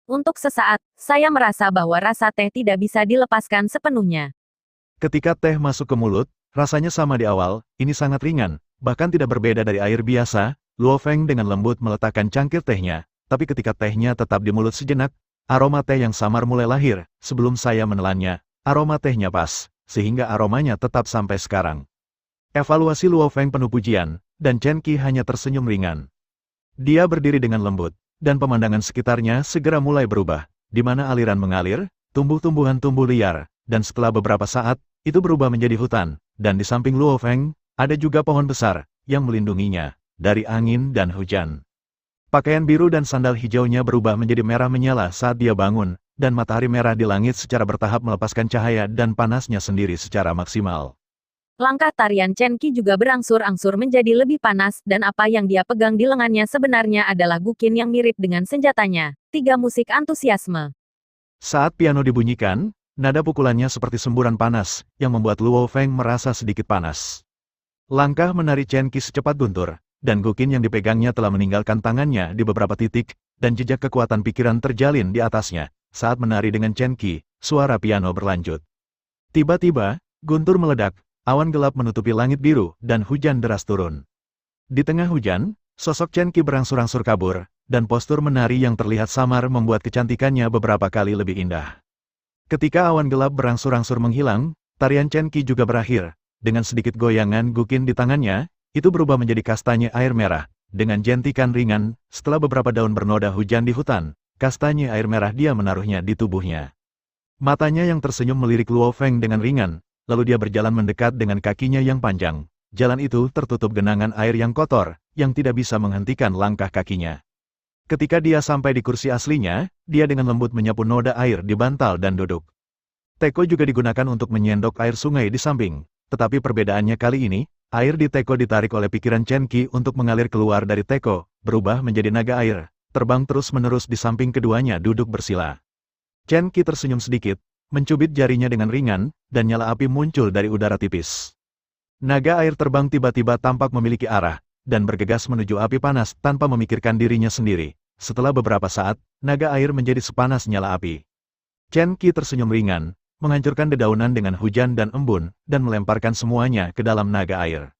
Untuk sesaat, saya merasa bahwa rasa teh tidak bisa dilepaskan sepenuhnya. Ketika teh masuk ke mulut, rasanya sama di awal, ini sangat ringan, bahkan tidak berbeda dari air biasa. Luo Feng dengan lembut meletakkan cangkir tehnya, tapi ketika tehnya tetap di mulut sejenak, aroma teh yang samar mulai lahir. Sebelum saya menelannya, aroma tehnya pas, sehingga aromanya tetap sampai sekarang. Evaluasi Luo Feng penuh pujian, dan Chen Qi hanya tersenyum ringan. Dia berdiri dengan lembut, dan pemandangan sekitarnya segera mulai berubah, di mana aliran mengalir, tumbuh-tumbuhan tumbuh liar, dan setelah beberapa saat, itu berubah menjadi hutan. Dan di samping Luo Feng, ada juga pohon besar, yang melindunginya, dari angin dan hujan. Pakaian biru dan sandal hijaunya berubah menjadi merah menyala saat dia bangun, dan matahari merah di langit secara bertahap melepaskan cahaya dan panasnya sendiri secara maksimal. Langkah tarian Chen Qi juga berangsur-angsur menjadi lebih panas, dan apa yang dia pegang di lengannya sebenarnya adalah gukin yang mirip dengan senjatanya. 3 musik antusiasme. Saat piano dibunyikan, nada pukulannya seperti semburan panas, yang membuat Luo Feng merasa sedikit panas. Langkah menari Chen Qi secepat guntur, dan gukin yang dipegangnya telah meninggalkan tangannya di beberapa titik, dan jejak kekuatan pikiran terjalin di atasnya. Saat menari dengan Chen Qi, suara piano berlanjut. Tiba-tiba, guntur meledak, awan gelap menutupi langit biru, dan hujan deras turun. Di tengah hujan, sosok Chen Qi berangsur-angsur kabur, dan postur menari yang terlihat samar membuat kecantikannya beberapa kali lebih indah. Ketika awan gelap berangsur-angsur menghilang, tarian Chen Qi juga berakhir. Dengan sedikit goyangan gukin di tangannya, itu berubah menjadi kastanye air merah. Dengan jentikan ringan, setelah beberapa daun bernoda hujan di hutan, kastanye air merah dia menaruhnya di tubuhnya. Matanya yang tersenyum melirik Luo Feng dengan ringan, lalu dia berjalan mendekat dengan kakinya yang panjang. Jalan itu tertutup genangan air yang kotor, yang tidak bisa menghentikan langkah kakinya. Ketika dia sampai di kursi aslinya, dia dengan lembut menyapu noda air di bantal dan duduk. Teko juga digunakan untuk menyendok air sungai di samping, tetapi perbedaannya kali ini, air di teko ditarik oleh pikiran Chen Qi untuk mengalir keluar dari teko, berubah menjadi naga air, terbang terus-menerus di samping keduanya duduk bersila. Chen Qi tersenyum sedikit, mencubit jarinya dengan ringan, dan nyala api muncul dari udara tipis. Naga air terbang tiba-tiba tampak memiliki arah, dan bergegas menuju api panas tanpa memikirkan dirinya sendiri. Setelah beberapa saat, naga air menjadi sepanas nyala api. Chen Qi tersenyum ringan, menghancurkan dedaunan dengan hujan dan embun, dan melemparkan semuanya ke dalam naga air.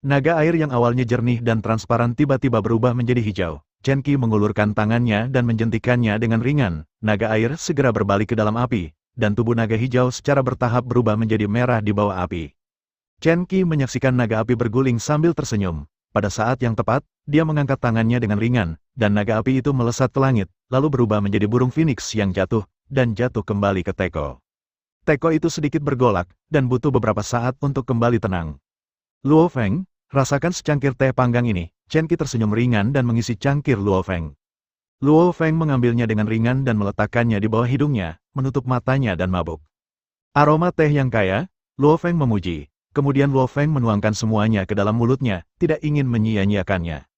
Naga air yang awalnya jernih dan transparan tiba-tiba berubah menjadi hijau. Chen Qi mengulurkan tangannya dan menjentikannya dengan ringan. Naga air segera berbalik ke dalam api, dan tubuh naga hijau secara bertahap berubah menjadi merah di bawah api. Chen Qi menyaksikan naga api berguling sambil tersenyum. Pada saat yang tepat, dia mengangkat tangannya dengan ringan, dan naga api itu melesat ke langit, lalu berubah menjadi burung phoenix yang jatuh, dan jatuh kembali ke teko. Teko itu sedikit bergolak, dan butuh beberapa saat untuk kembali tenang. Luo Feng, rasakan secangkir teh panggang ini. Chen Qi tersenyum ringan dan mengisi cangkir Luo Feng. Luo Feng mengambilnya dengan ringan dan meletakkannya di bawah hidungnya, menutup matanya dan mabuk. Aroma teh yang kaya, Luo Feng memuji. Kemudian Luo Feng menuangkan semuanya ke dalam mulutnya, tidak ingin menyia-nyiakannya.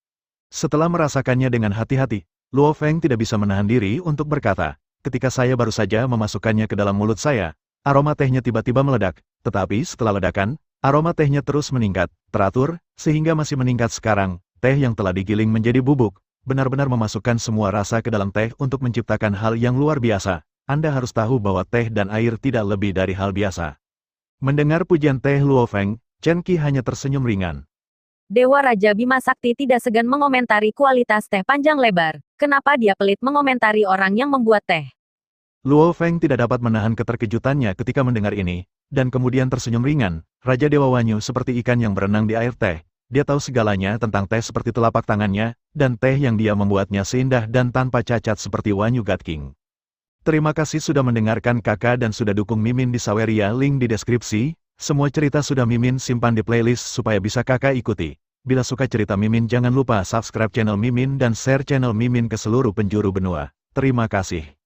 Setelah merasakannya dengan hati-hati, Luo Feng tidak bisa menahan diri untuk berkata, ketika saya baru saja memasukkannya ke dalam mulut saya, aroma tehnya tiba-tiba meledak, tetapi setelah ledakan, aroma tehnya terus meningkat, teratur, sehingga masih meningkat sekarang. Teh yang telah digiling menjadi bubuk, benar-benar memasukkan semua rasa ke dalam teh untuk menciptakan hal yang luar biasa. Anda harus tahu bahwa teh dan air tidak lebih dari hal biasa. Mendengar pujian teh Luo Feng, Chen Qi hanya tersenyum ringan. Dewa Raja Bima Sakti tidak segan mengomentari kualitas teh panjang lebar. Kenapa dia pelit mengomentari orang yang membuat teh? Luo Feng tidak dapat menahan keterkejutannya ketika mendengar ini, dan kemudian tersenyum ringan. Raja Dewa Wanyu seperti ikan yang berenang di air teh. Dia tahu segalanya tentang teh seperti telapak tangannya, dan teh yang dia membuatnya seindah dan tanpa cacat seperti Wanyu God King. Terima kasih sudah mendengarkan kakak dan sudah dukung Mimin di Saweria, link di deskripsi. Semua cerita sudah Mimin simpan di playlist supaya bisa kakak ikuti. Bila suka cerita Mimin jangan lupa subscribe channel Mimin dan share channel Mimin ke seluruh penjuru benua. Terima kasih.